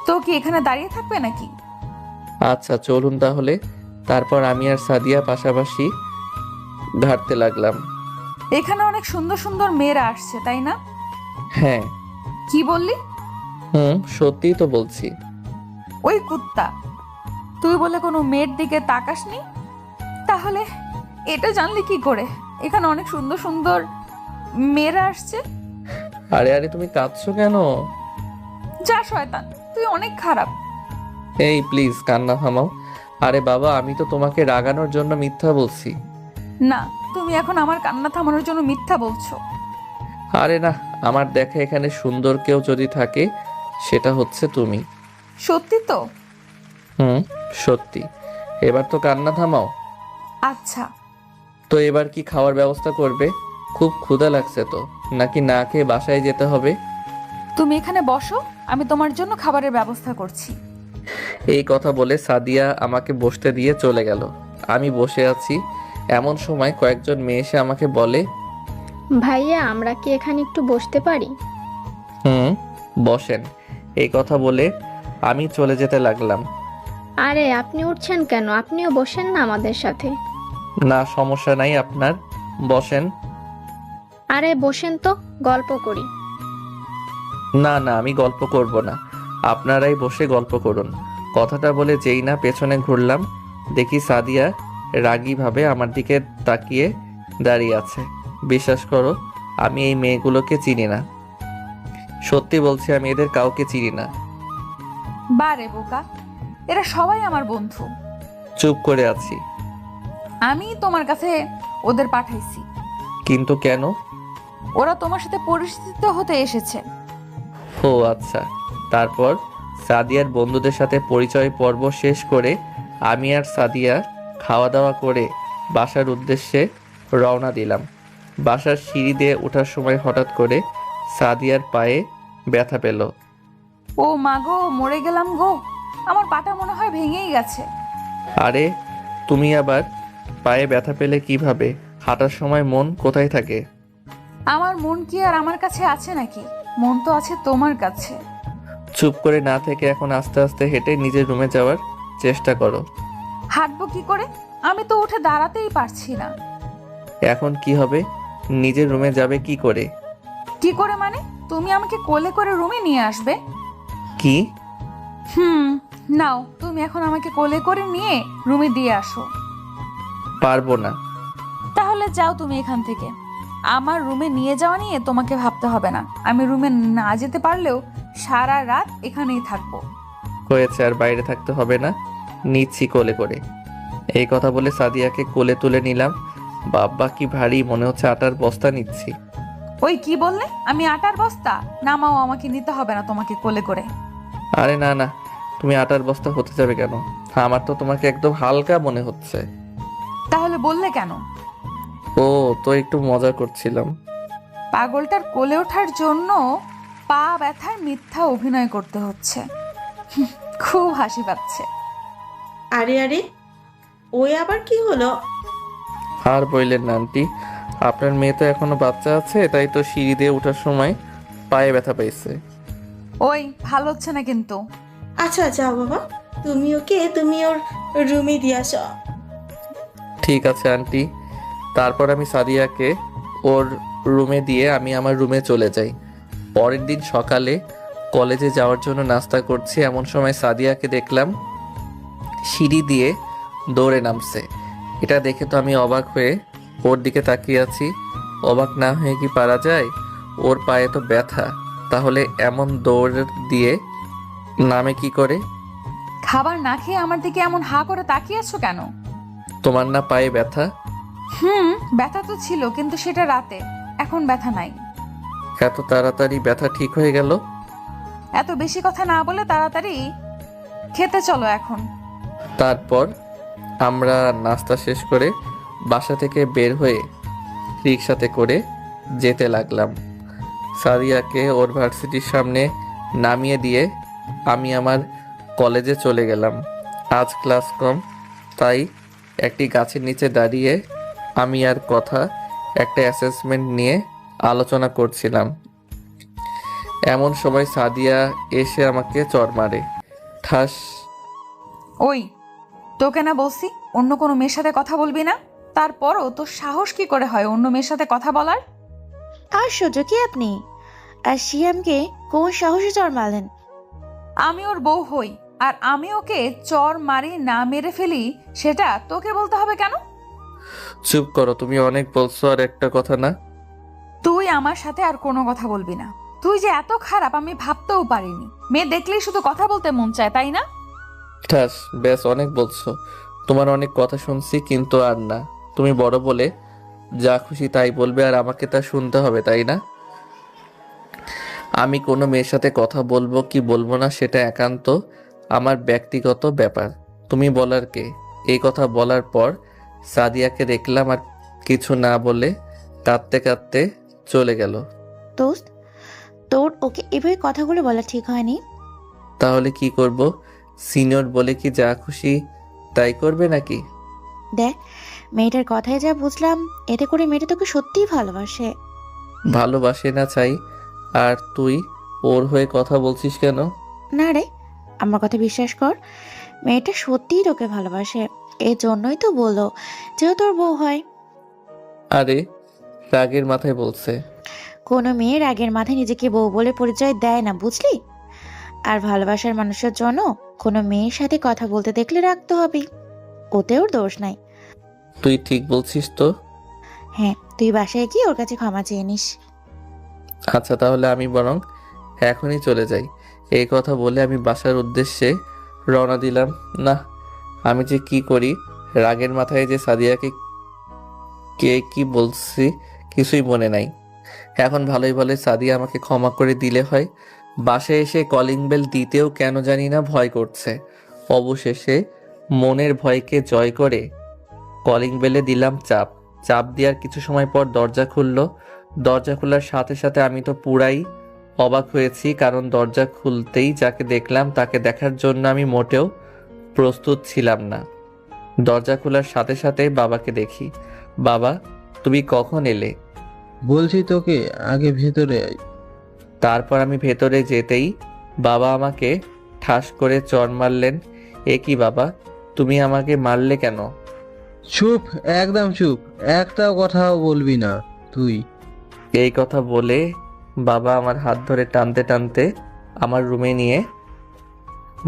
তো কি এখানে দাঁড়িয়ে থাকবে নাকি?
আচ্ছা চলুন তাহলে। তারপর আমি আর সাদিয়া পাশাপাশি ঘাটতে লাগলাম।
এখানে অনেক সুন্দর সুন্দর মেয়েরা আসছে, তাই না?
হ্যাঁ।
কি বললি?
সত্যিই তো বলছি।
ওই কুত্তা, তুই বলে কোনো মেয়ের দিকে তাকাসনি? তাহলে এটা জানলি কি করে এখানে অনেক সুন্দর সুন্দর মেয়েরা আসছে?
আরে আরে তুমি কাঁদছো কেন?
যা শয়তান, তুই অনেক খারাপ।
এই প্লিজ কান্না থামাও। আরে বাবা, আমি তো তোমাকে রাগানোর জন্য মিথ্যা বলছি।
না, তুমি এখন আমার কান্না থামানোর জন্য মিথ্যা বলছো।
আরে না, আমার দেখা এখানে সুন্দর কেউ যদি থাকে সেটা হচ্ছে তুমি।
সত্যি তো?
সত্যি। এবার তো কান্না থামাও।
আচ্ছা।
তো এবার কি খাওয়ার ব্যবস্থা করবে? খুব ক্ষুধা লাগছে তো, নাকি না খেয়ে বাসায় যেতে হবে?
তুমি এখানে বসো, আমি তোমার জন্য খাবারের ব্যবস্থা করছি।
এই কথা বলে সাদিয়া আমাকে বসতে দিয়ে চলে গেল। আমি বসে আছি, এমন সময় কয়েকজন মেয়ে এসে আমাকে বলে,
ভাইয়া আমরা কি এখানে একটু বসতে পারি?
বসেন। এই কথা বলে আমি চলে যেতে লাগলাম।
আরে আপনি উঠছেন কেন? আপনিও বসেন না আমাদের সাথে।
না সমস্যা নাই আপনার, বসেন।
আরে বসেন তো, গল্প করি।
না না, আমি গল্প করব না, আপনারাই বসে গল্প করুন। কথাটা বলে যেই না পেছনে ঘুরলাম, দেখি সাদিয়া রাগীভাবে আমার দিকে তাকিয়ে দাঁড়িয়ে আছে। বিশ্বাস করো, আমি এই মেয়েগুলোকে চিনি না। সত্যি বলছি, আমি এদের কাউকে চিনি না।
বারে বোকা, এরা সবাই আমার বন্ধু।
চুপ করে আছি।
আমি তোমার কাছে ওদের পাঠাইছি।
কিন্তু কেন?
ওরা তোমার সাথে পরিচিত হতে এসেছে।
ও আচ্ছা। তারপর সাদিয়ার বন্ধুদের সাথে পরিচয় পর্ব শেষ করে আমি আর সাদিয়া খাওয়া দাওয়া করে বাসার উদ্দেশ্যে রওনা দিলাম। বাসার সিঁড়ি দিয়ে ওঠার সময় হঠাৎ করে সাদিয়ার পায়ে ব্যথা পেল।
ও মা গো, মরে গেলাম গো, আমার পাটা মনে হয় ভেঙেই গেছে।
আরে তুমি আবার পায়ে ব্যথা পেলে কিভাবে? হাঁটার সময় মন কোথায় থাকে?
আমার মন কি আর আমার কাছে আছে নাকি? মন তো আছে তোমার কাছে।
চুপ করে না থেকে এখন আস্তে আস্তে হেঁটে নিজের রুমে যাওয়ার চেষ্টা করো।
হাঁটবো কি করে? আমি তো উঠে দাঁড়াতেই পারছি না।
এখন কি হবে? নিজের রুমে যাবে কি করে?
কি করে মানে? তুমি আমাকে কোলে করে রুমে নিয়ে আসবে।
কি?
নাও, তুমি এখন আমাকে কোলে করে নিয়ে রুমে দিয়ে আসো।
পারবো না।
তাহলে যাও তুমি এখান থেকে। আমার রুমে নিয়ে যাওয়া নিয়ে তোমাকে ভাবতে হবে না। আমি রুমে না যেতে পারলেও সারা রাত এখানেই থাকবো।
হয়েছে, আর বাইরে থাকতে হবে না, নিচ্ছি কোলে করে। এই কথা বলে সাদিয়াকে কোলে তুলে নিলাম। বাবা কি ভারী, মনে হচ্ছে আটার বস্তা নিচ্ছি।
ওই কি বললে? আমি আটার বস্তা? নামাও, আমাকে নিতে হবে না তোমাকে কোলে করে।
আরে না না, তুমি আটার বস্তা হতে যাবে কেন? আমার তো তোমাকে একদম হালকা মনে হচ্ছে।
তাহলে বললে কেন?
ও তো একটু মজা করছিলাম।
পাগলটার কোলে ওঠার জন্য পা ব্যথার মিথ্যা অভিনয় করতে হচ্ছে। খুব হাসি পাচ্ছে।
আরে আরে, ওই আবার কি হলো?
আর বললেন না আন্টি, আপনার মেয়ে তো এখনো বাচ্চা আছে, তাই তো সিঁড়ি দিয়ে ওঠার সময় পায়ে ব্যথা পেয়েছে।
ওই ভালো হচ্ছে না কিন্তু।
আচ্ছা যাও বাবা, তুমি ওর রুমে দিয়ে আসো।
ঠিক আছে আন্টি। তারপর আমি সাদিয়াকে ওর রুমে দিয়ে আমি আমার রুমে চলে যাই। পরের দিন সকালে কলেজে যাওয়ার জন্য নাস্তা করছি, এমন সময় সাদিয়াকে দেখলাম সিঁড়ি দিয়ে দৌড়ে নামছে। এটা দেখে তো আমি অবাক হয়ে ওর দিকে তাকিয়ে আছি। অবাক না হয়ে কি পারা যায়? ওর পায়ে তো ব্যথা, তাহলে এমন দৌড় দিয়ে নামে কি করে?
খাবার না খেয়ে আমার দিকে এমন হা করে তাকিয়ে আছো কেন?
তোমার না পায়ে ব্যথা?
ব্যথা তো ছিল, কিন্তু সেটা রাতে। এখন ব্যথা নাই।
এত তাড়াতাড়ি ব্যথা ঠিক হয়ে গেল?
এত বেশি কথা না বলে তাড়াতাড়ি খেতে চলো এখন।
তারপর আমরা নাস্তা শেষ করে বাসা থেকে বের হয়ে রিক্সাতে করে যেতে লাগলাম। সাদিয়াকে ওর ভার্সিটির সামনে নামিয়ে দিয়ে আমি আমার কলেজে চলে গেলাম। আজ ক্লাস কম, তাই একটি গাছের নিচে দাঁড়িয়ে আমি আর কথা একটা অ্যাসেসমেন্ট নিয়ে আলোচনা করছিলাম। এমন সময় সাদিয়া এসে আমাকে চড় মারে। ঠাস।
ওই তোকে না বলছি অন্য কোনো মেয়ের সাথে কথা বলবি না? তারপরও তোর সাহস কি করে হয় অন্য মেয়ের সাথে কথা বলার?
আশ্চর্য কি আপনি! আর শিয়ামকে কোন সাহসে চড় মারলেন?
আমি ওর বউ হই, আর আমি ওকে চড় মারি না মেরে ফেলি সেটা তোকে বলতে হবে কেন?
চুপ করো, তুমি অনেক বলছো আর একটা কথা না।
তুই আমার সাথে আর কোনো কথা বলবি না। তুই যে এত খারাপ আমি ভাবতেও পারিনি। মেয়ে দেখলেই শুধু কথা বলতে মন চায়, তাই না?
ঠাস, ব্যাস অনেক বলছো। তোমার অনেক কথা শুনছি, কিন্তু আর না। তুমি বড় বলে যা খুশি তাই বলবে, আর আমাকে তা শুনতে হবে, তাই না? আমি কোনো মেয়ের সাথে কথা বলবো কি বলবো না সেটা একান্ত আমার ব্যক্তিগত ব্যাপার। তুমি বলার কে? এই কথা বলার পর সাদিয়াকে দেখলাম আর কিছু না বলে কাঁদতে কাঁদতে চলে গেল।
দোস্ত, তোর ওকে এভাবে কথাগুলো বলা ঠিক হয়নি।
তাহলে কি করব? সিনিয়র বলে কি যা খুশি তাই করবে নাকি?
দেখ, মেয়েটার কথায় যা বুঝলাম, এতে করে মেয়েটা তোকে সত্যিই ভালোবাসে।
ভালোবাসে না চাই, আর তুই ওর হয়ে কথা বলছিস কেন?
না রে, আমার কথা বিশ্বাস কর, মেয়েটা সত্যিই তোকে ভালোবাসে। এই জন্যই তো বললো যে ও তোর বউ হয়।
আরে রাগের মাথায় বলছে।
কোনো মেয়ে রাগের মাথায় নিজেকে বউ বলে পরিচয় দেয় না, বুঝলি? আর ভালোবাসার মানুষের জন্য কোনো মেয়ের সাথে কথা বলতে দেখলে রাখতে হবে, ওতে ওর দোষ নাই।
তুই ঠিক বলছিস তো?
হ্যাঁ, তুই বাসায় গিয়ে ওর কাছে ক্ষমা চেয়ে নিস।
আচ্ছা, তাহলে আমি বরং এখনই চলে যাই। এই কথা বলে আমি বাসার উদ্দেশ্যে রওনা দিলাম। না, আমি যে কি করি, রাগের মাথায় যে সাদিয়াকে কে কি বলছি কিছুই মনে নাই। এখন ভালোই বলে সাদিয়া আমাকে ক্ষমা করে দিলে হয়। বাসায় এসে কলিং বেল দিতেও কেন জানি না ভয় করছে। অবশেষে মনের ভয়কে জয় করে কলিং বেলে দিলাম চাপ। চাপ দেওয়ার কিছু সময় পর দরজা খুলল। দরজা খোলার সাথে সাথে আমি তো পুরাই অবাক হয়েছি, কারণ দরজা খুলতেই যাকে দেখলাম তাকে দেখার জন্য আমি মোটেও প্রস্তুত ছিলাম না। দরজা খোলার সাথে সাথে বাবাকে দেখি। বাবা, তুমি কখন এলে?
বলছি তোকে আগে ভেতরে আয়।
তারপর আমি ভেতরে যেতেই বাবা আমাকে ঠাস করে চড় মারলেন। এ কি বাবা, তুমি আমাকে মারলে কেন?
চুপ, একদম চুপ, একটাও কথাও বলবি না তুই।
এই কথা বলে বাবা আমার হাত ধরে টানতে টানতে আমার রুমে নিয়ে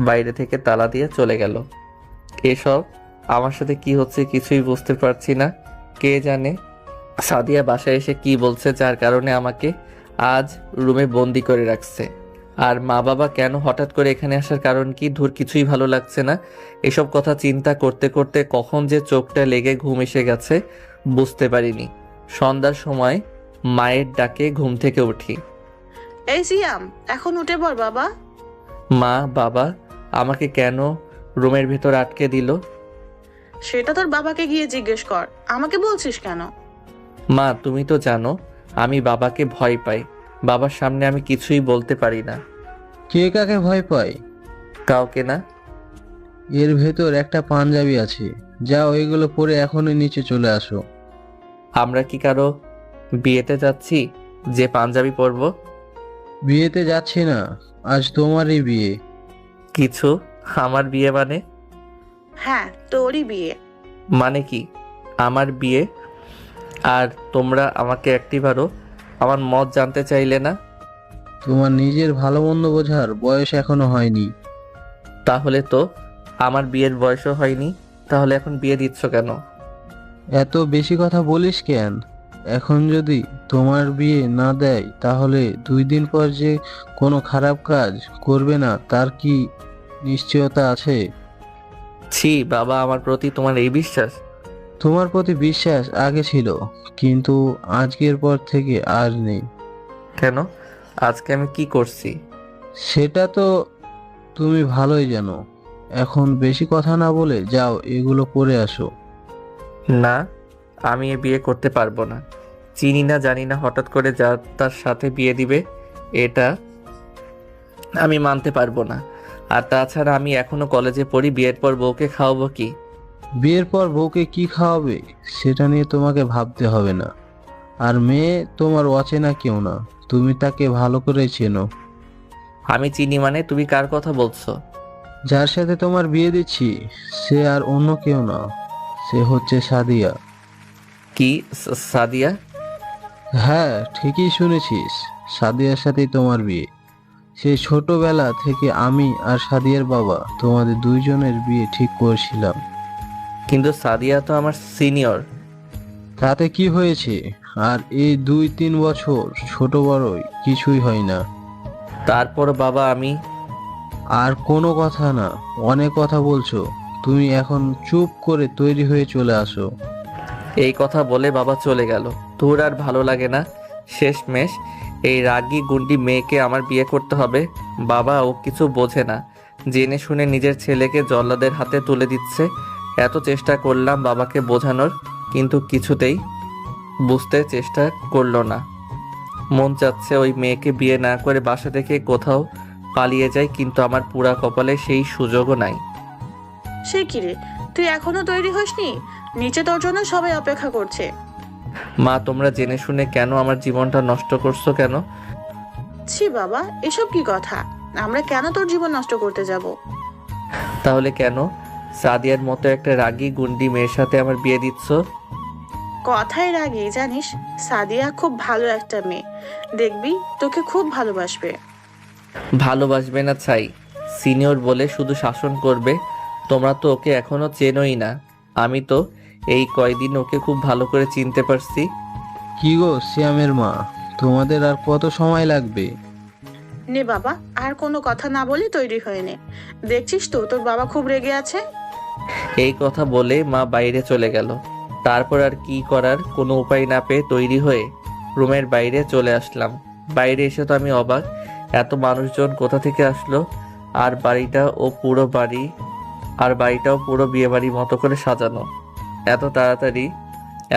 বাইরে থেকে তালা দিয়ে চলে গেল। এসব আমার সাথে কি হচ্ছে কিছুই বুঝতে পারছি না। কে জানে সাদিয়া বাসায় এসে কি বলছে, যার কারণে আমাকে আজ রুমে বন্দি করে রাখছে। আর মা বাবা কেন হঠাৎ করে এখানে আসার কারণ কি, ধুর কিছুই ভালো লাগছে না। এসব কথা চিন্তা করতে করতে কখন যে চোখটা লেগে ঘুম এসে গেছে বুঝতে পারিনি। সন্ধ্যার সময় মায়ের ডাকে ঘুম থেকে উঠি।
এই সিয়াম, এখন উঠে পড় বাবা।
মা বাবা আমাকে কেন রুমের ভেতর আটকে দিল?
সেটা তোর বাবাকে গিয়ে জিজ্ঞেস কর, আমাকে বলছিস কেন?
মা তুমি তো জানো আমি বাবাকে ভয় পাই। বাবার সামনে আমি কিছুই বলতে পারি না।
কে কাকে ভয় পায়?
কাউকে না।
এর ভেতর একটা পাঞ্জাবি আছে, যা ওইগুলো পরে এখনই নিচে চলে আসো।
আমরা কি কারো বিয়েতে যাচ্ছি যে পাঞ্জাবি পরবো?
বিয়েতে যাচ্ছি না, আজ তোমারই বিয়ে।
কিছু আমার বিয়ে মানে?
হ্যাঁ, তোরই বিয়ে।
মানে কি আমার বিয়ে? আর তোমরা আমাকে একটিবারও আমার মত জানতে চাইলে না।
তোমার নিজের ভালো মন্দ বোঝার বয়স এখনো হয়নি।
তাহলে তো আমার বিয়ের বয়সও হয়নি, তাহলে এখন বিয়ে দিচ্ছ কেন?
এত বেশি কথা বলিস কেন? এখন যদি তোমার বিয়ে না দেয় তাহলে 2 দিন পর যে কোনো খারাপ কাজ করবে না তার কি নিশ্চয়তা আছে?
ছি বাবা, আমার প্রতি তোমার এই বিশ্বাস?
তোমার প্রতি বিশ্বাস আগে ছিল, কিন্তু আজকের পর থেকে আর নেই।
কেন? আজকে আমি কি করছি?
সেটা তো তুমি ভালোই জানো। এখন বেশি কথা না বলে যাও, এগুলো পরে আসো।
না, আমি এ বিয়ে করতে পারবো না। চিনি না জানি না হঠাৎ করে যা তার সাথে বিয়ে দিবে, এটা আমি মানতে পারবো না। আর তাছাড়া আমি এখনো কলেজে পড়ি, বিয়ের পর বউকে খাওয়াবো কি?
বিয়ের পর বউকে কি খাওয়াবে সেটা নিয়ে তোমাকে ভাবতে হবে না। আর মেয়ে তোমার অচেনা কেউ না, তুমি তাকে ভালো করে চেনো।
আমি চিনি মানে? তুমি কার কথা বলছো?
যার সাথে তোমার বিয়ে দিচ্ছি সে আর অন্য কেউ না, সে হচ্ছে সাদিয়া।
কি সাদিয়া?
হ্যাঁ, ঠিকই শুনেছিস, সাদিয়ার সাথেই তোমার বিয়ে। সেই ছোটবেলা থেকে আমি আর সাদিয়ার বাবা তোমাদের দুইজনের বিয়ে ঠিক করেছিলাম।
কিন্তু সাদিয়া তো আমার সিনিয়র।
তাতে কি হয়েছে? আর এই 2-3 বছর ছোট বড়ই কিছুই হয় না।
তারপর বাবা আমি
আর কোনো কথা না, অনেক কথা বলছো। তুমি এখন চুপ করে তৈরি হয়ে চলে আসো।
এই কথা বলে বাবা চলে গেল। তোর আর ভালো লাগে না? শেষমেশ এই রাগী গুন্ডি মেয়েকে আমার বিয়ে করতে হবে। বাবা ও কিছু বোঝে না, জেনে শুনে নিজের ছেলেকে জল্লাদের হাতে তুলে দিচ্ছে। এত চেষ্টা করলাম বাবাকে বোঝানোর, কিন্তু কিছুতেই বুঝতে চেষ্টা করলো না। মন চাচ্ছে ওই মেয়েকে বিয়ে না করে বাসা থেকে কোথাও পালিয়ে যায়, কিন্তু আমার পুরা কপালে সেই সুযোগও নাই।
সে কি রে, তুই এখনো তৈরি হসনি? নিচে তোর জন্য সবাই অপেক্ষা করছে।
মা তোমরা জেনে শুনে কেন আমার জীবনটা নষ্ট করছো কেন?
ছি বাবা, এসব কি কথা? আমরা কেন তোর জীবন নষ্ট করতে যাব?
তাহলে কেন সাদিয়ার মতো একটা রাগী গুন্ডি মেয়ের সাথে আমার বিয়ে দিচ্ছ?
কথায় রাগি জানিস, সাদিয়া খুব ভালো একটা মেয়ে, দেখবি তোকে খুব ভালোবাসবে।
ভালোবাসবে না চাই, সিনিয়র বলে শুধু শাসন করবে। তোমরা তো ওকে এখনো চেনোই না। আমি তো এই কয়দিন ওকে খুব ভালো করে চিনতে পারছি।
কি গো শ্যামের মা, তোমাদের আর কত সময় লাগবে?
নে বাবা, আর কোনো কথা না বলে তৈরি হয়ে নে। দেখছিস তো তোর বাবা খুব রেগে আছে।
এই কথা বলে মা বাইরে চলে গেল। তারপর আর কি করার, কোনো উপায় না পেয়ে তৈরি হয়ে রুমের বাইরে চলে আসলাম। বাইরে এসে তো আমি অবাক, এত মানুষজন কোথা থেকে আসলো। আর বাড়িটাও পুরো বিয়ে বাড়ির মতো করে সাজানো। এত তাড়াতাড়ি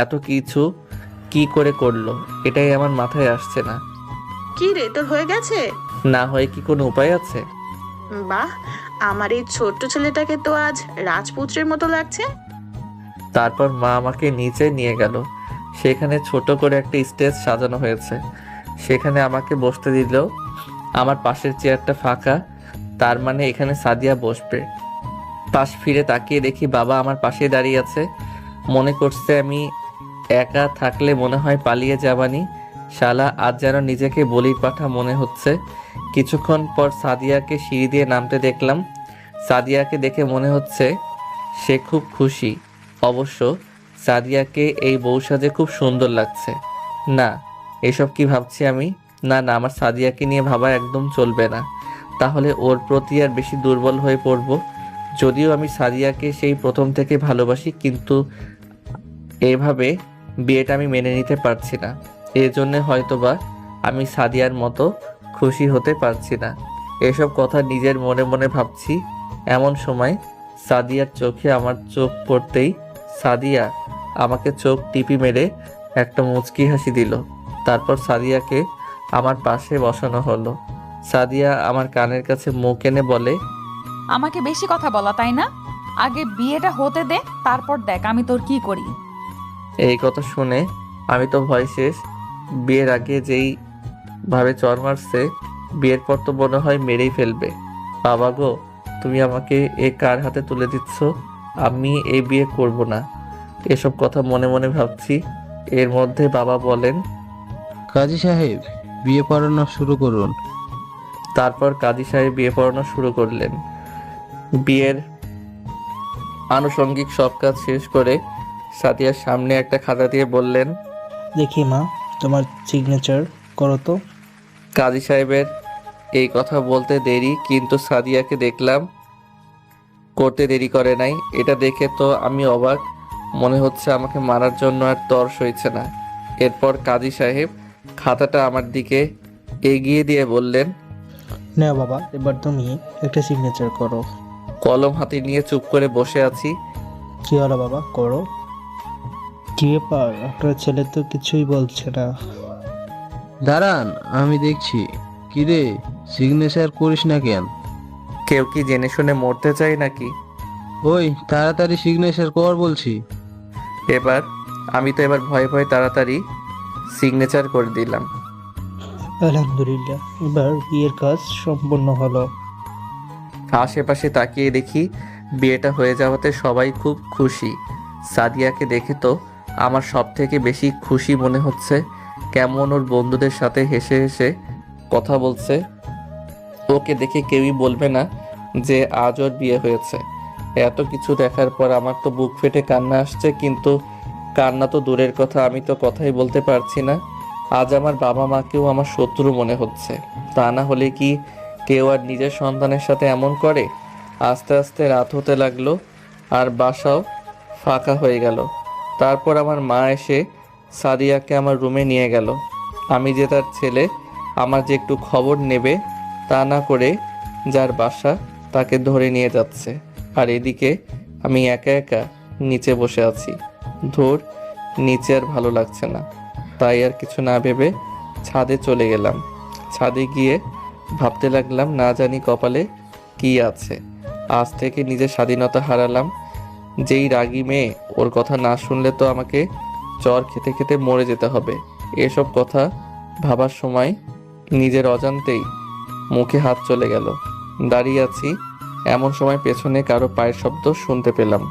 এত কিছু কি করে করলো, এটাই আমার মাথায় আসছে না।
কি রে, তোর হয়ে গেছে?
না হয় কি কোনো উপায় আছে?
বাহ, আমার এই ছোট্ট ছেলেটাকে তো আজ রাজপুত্রের মতো লাগছে।
তারপর মা আমাকে নিচে নিয়ে গেল। সেখানে ছোট করে একটা স্টেজ সাজানো হয়েছে। সেখানে আমাকে বসতে দিল। আমার পাশের চেয়ারটা ফাঁকা, তার মানে এখানে সাদিয়া বসবে। পাশ ফিরে তাকিয়ে দেখি বাবা আমার পাশে দাঁড়িয়ে আছে। মনে করছে আমি একা থাকলে মনে হয় পালিয়ে যাবানি। শালা আজ যেন নিজেকে বলির পাঠা মনে হচ্ছে। কিছুক্ষণ পর সাদিয়াকে সিঁড়ি দিয়ে নামতে দেখলাম। সাদিয়াকে দেখে মনে হচ্ছে সে খুব খুশি। অবশ্য সাদিয়াকে এই বউ সাজে খুব সুন্দর লাগছে। না, এসব কি ভাবছি আমি? না, আমার সাদিয়াকে নিয়ে ভাবা একদম চলবে না, তাহলে ওর প্রতি আর বেশি দুর্বল হয়ে পড়ব। যদিও আমি সাদিয়াকে সেই প্রথম থেকে ভালোবাসি, কিন্তু এভাবে বিয়েটা আমি মেনে নিতে পারছি না। এজন্য হয়তোবা আমি সাদিয়ার মতো খুশি হতে পারছি না। এসব কথা নিজের মনে মনে ভাবছি। এমন সময় সাদিয়ার চোখে আমার চোখ পড়তেই সাদিয়া আমাকে চোখ টিপি মেরে একটা মুচকি হাসি দিল। তারপর সাদিয়াকে আমার পাশে বসানো হলো। সাদিয়া আমার কানের কাছে মুখ এনে বলে,
আমাকে বেশি কথা বলা তাই না? আগে বিয়েটা হতে দে, তারপর দেখ আমি তোর কি করি।
এই কথা শুনে আমি তো ভয় শেষ। বিয়ের আগে যেই ভাবে চর মারছে, বিয়ের পর তো মনে হয় মেরেই ফেলবে। বাবা গো, তুমি আমাকে এ কার হাতে তুলে দিচ্ছ? আমি এই বিয়ে করব না। এসব কথা মনে মনে ভাবছি। এর মধ্যে বাবা বলেন,
কাজী সাহেব, বিয়ে পড়ানো শুরু করুন।
তারপর কাজী সাহেব বিয়ে পড়ানো শুরু করলেন। বিয়ের আনুষঙ্গিক সব কাজ শেষ করে সাদিয়ার সামনে একটা খাতা দিয়ে বললেন,
দেখি মা, তোমার সিগনেচার করো তো।
কাজী সাহেবের এই কথা বলতে দেরি, কিন্তু সাদিয়াকে দেখলাম করতে দেরি করে নাই। এটা দেখে তো আমি অবাক। মনে হচ্ছে আমাকে মারার জন্য আর তর সইছে না। এরপর কাজী সাহেব খাতাটা আমার দিকে এগিয়ে দিয়ে বললেন,
নাও বাবা, এবার তুমি একটা সিগনেচার করো।
কলম হাতে নিয়ে চুপ করে বসে আছি।
কি হলো বাবা, করো। কি ব্যাপার, আপনার ছেলে তো কিছুই বলছে না।
দাঁড়ান, আমি দেখছি। কিরে, সিগনেচার করিস না কেন?
কেউ কি জেনে শুনে মরতে চায় নাকি?
ওই তাড়াতাড়ি সিগনেচার কর বলছি।
আমি তো এবার ভয়ে ভয়ে তাড়াতাড়ি সিগনেচার করে দিলাম।
আলহামদুলিল্লাহ, এবার বিয়ের কাজ সম্পূর্ণ হলো।
আশেপাশে তাকিয়ে দেখি বিয়েটা হয়ে যাওয়াতে সবাই খুব খুশি। সাদিয়াকে দেখে তো আমার সব থেকে বেশি খুশি মনে হচ্ছে। কেমন ওর বন্ধুদের সাথে হেসে হেসে কথা বলছে। ওকে দেখে কেউই বলবে না যে আজ ওর বিয়ে হয়েছে। এত কিছু দেখার পর আমার তো বুক ফেটে কান্না আসছে, কিন্তু কান্না তো দূরের কথা, আমি তো কথাই বলতে পারছি না। আজ আমার বাবা মাকেও আমার শত্রু মনে হচ্ছে। তা না হলে কি কেউ আর নিজের সন্তানের সাথে এমন করে? আস্তে আস্তে রাত হতে লাগলো, আর বাসাও ফাঁকা হয়ে গেল। তারপর আমার মা এসে সাদিয়াকে আমার রুমে নিয়ে গেল। আমি যে তার ছেলে, আমার যে একটু খবর নেবে তা না করে যার বাসা তাকে ধরে নিয়ে যাচ্ছে। আর এদিকে আমি একা একা নিচে বসে আছি। ধুর, নিচে আর ভালো লাগছে না। তাই আর কিছু না ভেবে ছাদে চলে গেলাম। ছাদে গিয়ে ভাবতে লাগলাম, না জানি কপালে কি আছে। আজ থেকে নিজের স্বাধীনতা হারালাম। যেই রাগী মেয়ে, ওর কথা না শুনলে তো আমাকে চর খেতে খেতে মরে যেতে হবে। এসব কথা ভাবার সময় নিজের অজান্তেই মুখে হাত চলে গেল। দাঁড়িয়ে আছি, এমন সময় পেছনে কারো পায়ের শব্দ শুনতে পেলাম।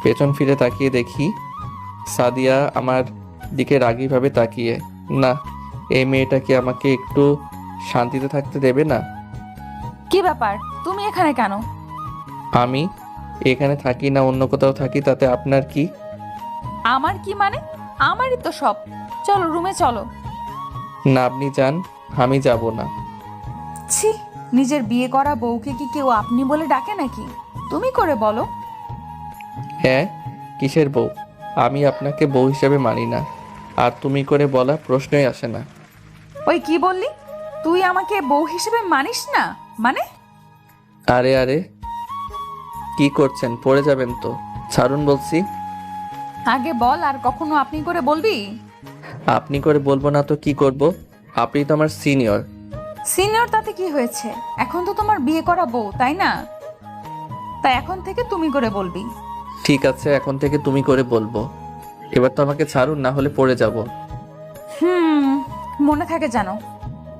পেছন ফিরে তাকিয়ে দেখি সাদিয়া আমার দিকে রাগীভাবে তাকিয়ে। না, এই মেয়েটা কি আমাকে একটু শান্তিতে থাকতে দেবে না?
কি ব্যাপার, তুমি এখানে কেন?
আমি এখানে থাকি না অন্য কোথাও থাকি, তাতে আপনার কি?
আমার কি মানে? আমারই তো সব। চলো রুমে চলো।
না, আপনি যান, আমি যাব না।
ছি, নিজের বিয়ে করা বউকে কি কেউ আপনি বলে ডাকে নাকি? তুমি করে বলো।
হ্যাঁ, কিসের বউ? আমি আপনাকে বউ হিসেবে মানি না। আর তুমি করে বলা প্রশ্নই আসে না।
ওই কি বললি? তুই আমাকে বউ হিসেবে মানিস না মানে?
আরে আরে কি করছেন? পড়ে যাবেন তো, ছাড়ুন বলছি।
আগে বল, আর কখনো আপনি করে বলবি?
আপনি করে বলবো না তো কি করব? আপনি তো আমার সিনিয়র।
সিনিয়র তাতে কি হয়েছে? এখন তো তোমার বিয়ে করা বউ, তাই না? তাই এখন থেকে তুমি করে বলবি।
ঠিক আছে, এখন থেকে তুমি করে বলবো। এবার তো আমাকে ছাড়ুন, না হলে পড়ে যাব।
মনে থাকে জানো।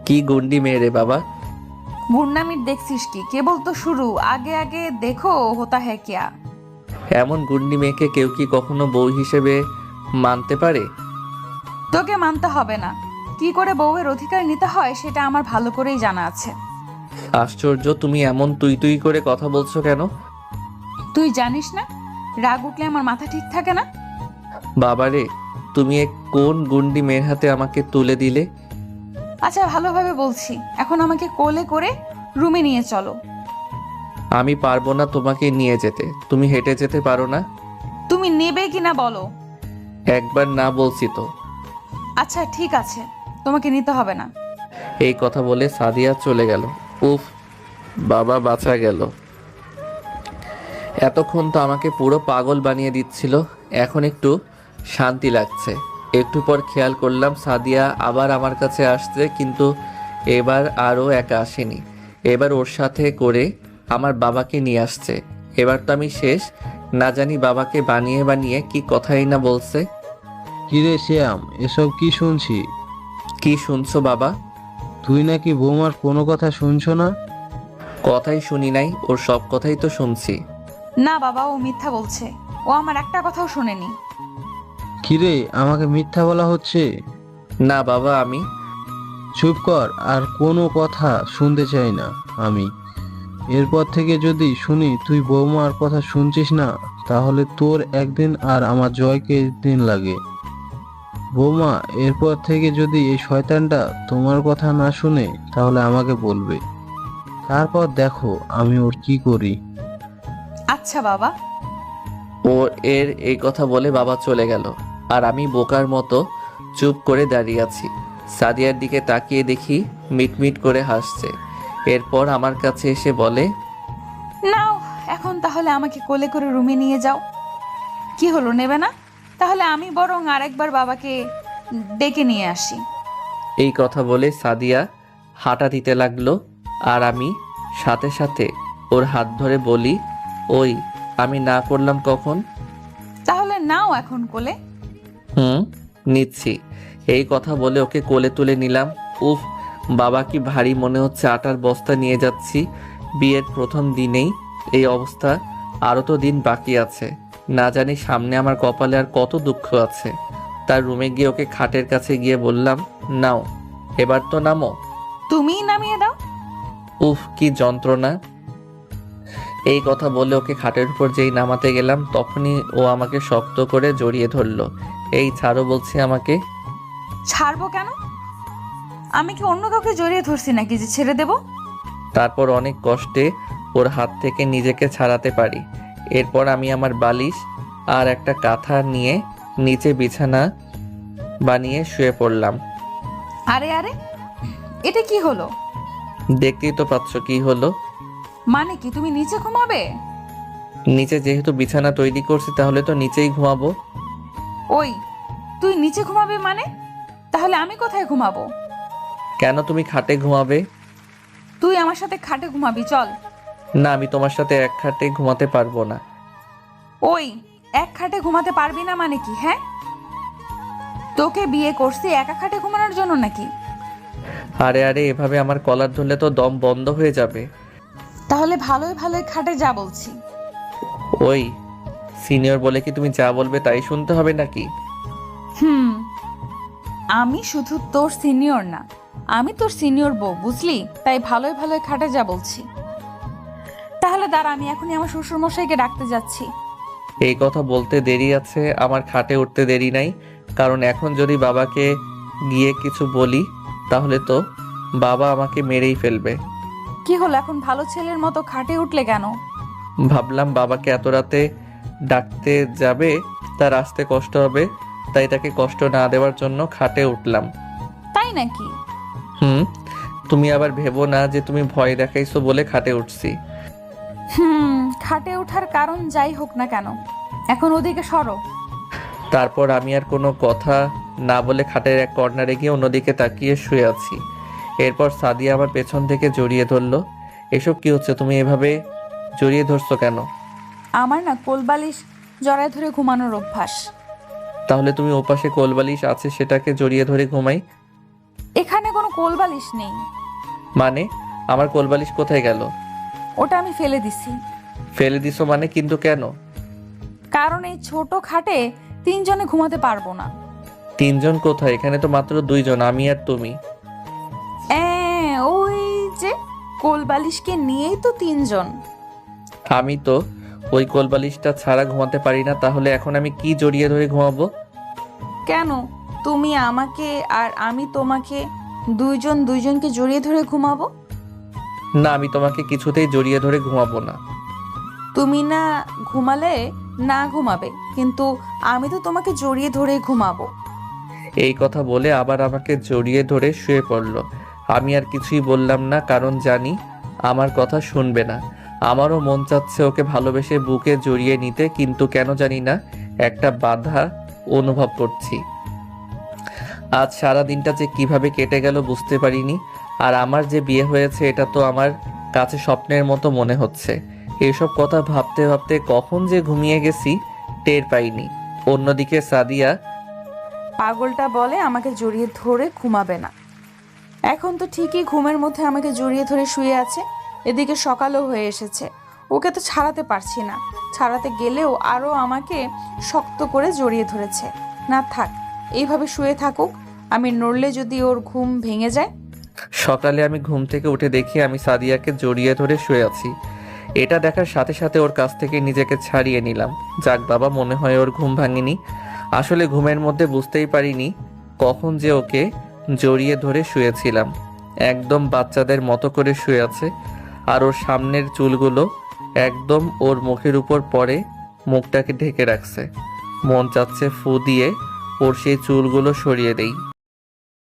কি গুন্ডি মেয়ে রে বাবা।
গুন্ডামির দেখছিস কি? কেবল তো শুরু, আগে আগে দেখো হোতা হ্যায় কিয়া।
এমন গুন্ডি মেয়েকে কেউ কি কখনো বউ হিসেবে মানতে পারে?
তোকে মানতে হবে না। কি করে বউয়ের অধিকার নিতে হয় সেটা আমার ভালো করেই জানা আছে।
আশ্চর্য, তুমি এমন তুই তুই করে কথা বলছো কেন?
তুই জানিস না রাগ উঠলে আমার মাথা ঠিক থাকে না।
বাবারে, তুমি কোন গুন্ডি মেয়ের হাতে আমাকে তুলে দিলে?
আচ্ছা ভালোভাবে বলছি, এখন আমাকে কোলে করে রুমে নিয়ে চলো।
আমি পারবো না তোমাকে নিয়ে যেতে। তুমি হেঁটে যেতে পারো না?
তুমি নেবে কিনা বলো।
একবার না বলছি তো।
আচ্ছা ঠিক আছে, তোমাকে নিতে হবে না।
এই কথা বলে সাদিয়া চলে গেল। উফ, বাবা বাঁচা গেল। এতক্ষণ তো আমাকে পুরো পাগল বানিয়ে দিচ্ছিল, এখন একটু শান্তি লাগছে। একটু পর খেয়াল করলাম সাদিয়া আবার আমার কাছে আসছে, কিন্তু এবার আরও একা আসেনি। এবার ওর সাথে করে আমার বাবাকে নিয়ে আসছে। এবার তো আমি শেষ। না জানি বাবাকে বানিয়ে বানিয়ে কি কথাই না বলছে।
কিরে শ্যাম, এসব কি শুনছি?
কি শুনছো বাবা?
তুই নাকি বৌমার কোনো কথা শুনছো না?
কথাই শুনি নাই, ওর সব কথাই তো শুনছি।
না বাবা, ও মিথ্যা বলছে। ও আমার একটা কথাও শোনেনি।
কিরে, আমাকে মিথ্যা বলা হচ্ছে?
না বাবা, আমি।
চুপ কর, আর কোনো কথা শুনতে চাই না আমি। এরপর থেকে যদি শুনি তুই বৌমার কথা শুনছিস না, তাহলে তোর একদিন আর আমার জয়কে দিন লাগে। বৌমা, এরপর থেকে যদি এই শয়তানটা তোমার কথা না শুনে তাহলে আমাকে বলবে, তারপর দেখো আমি ওর কি করি।
আচ্ছা বাবা।
ও এর এই কথা বলে বাবা চলে গেল, আর আমি বোকার মতো চুপ করে দাঁড়িয়ে আছি। সাদিয়ার দিকে তাকিয়ে দেখি মিটমিট করে হাসছে। এরপর আমার কাছে এসে বলে,
নাও এখন তাহলে আমাকে কোলে করে রুমে নিয়ে যাও। কি হলো, নেবে না? তাহলে আমি বরং আরেকবার বাবাকে ডেকে নিয়ে আসি।
এই কথা বলে সাদিয়া হাঁটা দিতে লাগলো, আর আমি সাথে সাথে ওর হাত ধরে বলি, ওই আমি না করলাম কখন?
তাহলে নাও এখন কোলে।
নিচ্ছি। এই কথা বলে ওকে কোলে তুলে নিলাম। উফ, বাবা কি ভারী মনে হচ্ছে, আটার বস্তা নিয়ে যাচ্ছি। বিয়ের প্রথম দিনেই এই অবস্থা, আরও তো দিন বাকি আছে। না জানি সামনে আমার কপালে আর কত দুঃখ আছে। তার রুমে গিয়ে ওকে খাটের কাছে গিয়ে বললাম, নাও এবার তো নামো।
তুমিই নামিয়ে দাও।
উফ, কি যন্ত্রণা। এই কথা বলে ওকে খাটের উপর যেই নামাতে গেলাম, তখনই ও আমাকে শক্ত করে জড়িয়ে ধরলো। এই ছাড়ো বলছি আমাকে।
ছাড়বো কেন? আমি কি অন্য কাউকে জড়িয়ে ধরছি নাকি যে ছেড়ে দেব?
তারপর অনেক কষ্টে ওর হাত থেকে নিজেকে ছাড়াতে পারি। এরপর আমি আমার বালিশ আর একটা কাঁথা নিয়ে নিচে বিছানা বানিয়ে শুয়ে পড়লাম।
আরে আরে, এটা কি হলো?
দেখতেই তো পাচ্ছ কি হলো।
মানে কি, তুমি নিচে ঘুমাবে?
নিচে যেহেতু বিছানা তৈরি করছি, তাহলে তো নিচেই ঘুমাবো।
ওই, তুই নিচে ঘুমাবি মানে? তাহলে আমি কোথায় ঘুমাবো?
কেন, তুমি খাটে ঘুমাবে?
তুই আমার সাথে খাটে ঘুমাবি, চল।
না, আমি তোমার সাথে এক খাটে ঘুমাতে পারবো না।
ওই, এক খাটে ঘুমাতে পারবি না মানে কি? হ্যাঁ, তোকে বিয়ে করছি একা খাটে ঘুমানোর জন্য নাকি?
আরে আরে, এভাবে আমার কলার ধরলে তো দম বন্ধ হয়ে যাবে।
তাহলে ভালোই ভালোই খাটে যা বলছি।
ওই, সিনিয়র বলে কি তুমি যা বলবে তাই শুনতে হবে নাকি?
আমি শুধু তোর সিনিয়র না, আমি তোর সিনিয়র বউ, বুঝলি? তাই ভালোই ভালোই খাটে যা বলছি। তাহলে দাঁড়া, আমি এখনই আমার শ্বশুর মশাইকে ডাকতে যাচ্ছি।
এই কথা বলতে দেরি আছে, আমার খাটে উঠতে দেরি নাই। কারণ এখন যদি বাবাকে গিয়ে কিছু বলি, তাহলে তো বাবা আমাকে মেরেই ফেলবে।
কি হলো, এখন ভালো ছেলের মতো খাটে উঠলে কেন?
ভাবলাম বাবাকে এত রাতে ডাকতে যাবে, তার আসতে কষ্ট হবে, তাই তাকে কষ্ট না দেওয়ার জন্য খাটে উঠলাম।
তাই নাকি?
তুমি আবার ভেবো না যে তুমি ভয় দেখাইছো বলে খাটে উঠছি।
খাটে ওঠার কারণ যাই হোক না কেন, এখন ওদিকে সরো।
তারপর আমি আর কোনো কথা না বলে খাটের এক কর্নারে গিয়ে অন্যদিকে তাকিয়ে শুয়ে আছি। এরপর সাদিয়া আমার পেছন থেকে জড়িয়ে ধরলো। এসব কি হচ্ছে? তুমি এভাবে জড়িয়ে ধরছো কেন?
আমার না কোলবালিশ জড়ায় ধরে ঘুমানোর অভ্যাস।
তাহলে তুমি ওপাশে কোলবালিশ আছে সেটাকে জড়িয়ে ধরে ঘুমাই।
এখানে কোনো কোলবালিশ নেই।
মানে আমার কোলবালিশ কোথায় গেল?
ওটা আমি ফেলে দিছি।
ফেলে দিছো মানে? কিন্তু কেন?
কারণ এই ছোট খাটে 3 জনে ঘুমাতে পারবো না।
3 জন কোথায়? এখানে তো মাত্র 2 জন, আমি আর তুমি।
ওই যে কোলবালিশকে নিয়েই তো 3 জন।
আমি তো ওই কোলবালিশটা ছাড়া ঘুমাতে পারি না, তাহলে এখন আমি কি জড়িয়ে ধরে ঘুমাবো?
কেন? তুমি আমাকে আর আমি তোমাকে, 2 জন 2 জনকে জড়িয়ে ধরে ঘুমাবো?
না, আমি তোমাকে কিছুতেই জড়িয়ে ধরে ঘুমাবো না।
তুমি না ঘুমালে না ঘুমাবে, কিন্তু আমি তো তোমাকে জড়িয়ে ধরে ঘুমাবো।
এই কথা বলে আবার আমাকে জড়িয়ে ধরে শুয়ে পড়লো। আমি আর কিছুই বললাম না, কারণ জানি আমার কথা শুনবে না। আমারও মন চাচ্ছে ওকে ভালোবেসে বুকে জড়িয়ে নিতে, কিন্তু কেন জানি না একটা বাধা অনুভব করছি। আজ সারা দিনটা যে কিভাবে কেটে গেল বুঝতে পারিনি। আর আমার যে বিয়ে হয়েছে এটা তো আমার কাছে স্বপ্নের মতো মনে হচ্ছে। এইসব কথা ভাবতে ভাবতে কখন যে ঘুমিয়ে গেছি টের পাইনি। অন্যদিকে সাদিয়া
পাগলটা বলে আমাকে জড়িয়ে ধরে ঘুমাবে না। এখন তো ঠিকই ঘুমের মধ্যে আমাকে জড়িয়ে ধরে শুয়ে আছে। এদিকে সকালও হয়ে এসেছে, ওকে তো ছাড়াতে পারছি না। ছাড়াতে গেলেও আরও আমাকে শক্ত করে জড়িয়ে ধরেছে। না থাক, এইভাবে শুয়ে থাকুক। আমি নড়লে যদি ওর ঘুম ভেঙে যায়।
সকালে আমি ঘুম থেকে উঠে দেখি আমি সাদিয়াকে জড়িয়ে ধরে শুয়ে আছি। এটা দেখার সাথে সাথে ওর কাছ থেকে নিজেকে ছাড়িয়ে নিলাম। যাক বাবা, মনে হয় ওর ঘুম ভাঙেনি। আসলে ঘুমের মধ্যে বুঝতেই পারিনি কখন যে ওকে জড়িয়ে ধরে শুয়েছিলাম। একদম বাচ্চাদের মতো করে শুয়ে আছে, আর ওর সামনের চুলগুলো একদম ওর মুখের উপর পড়ে মুখটাকে ঢেকে রাখছে। মন চাচ্ছে ফু দিয়ে ওর সেই চুলগুলো সরিয়ে দেই।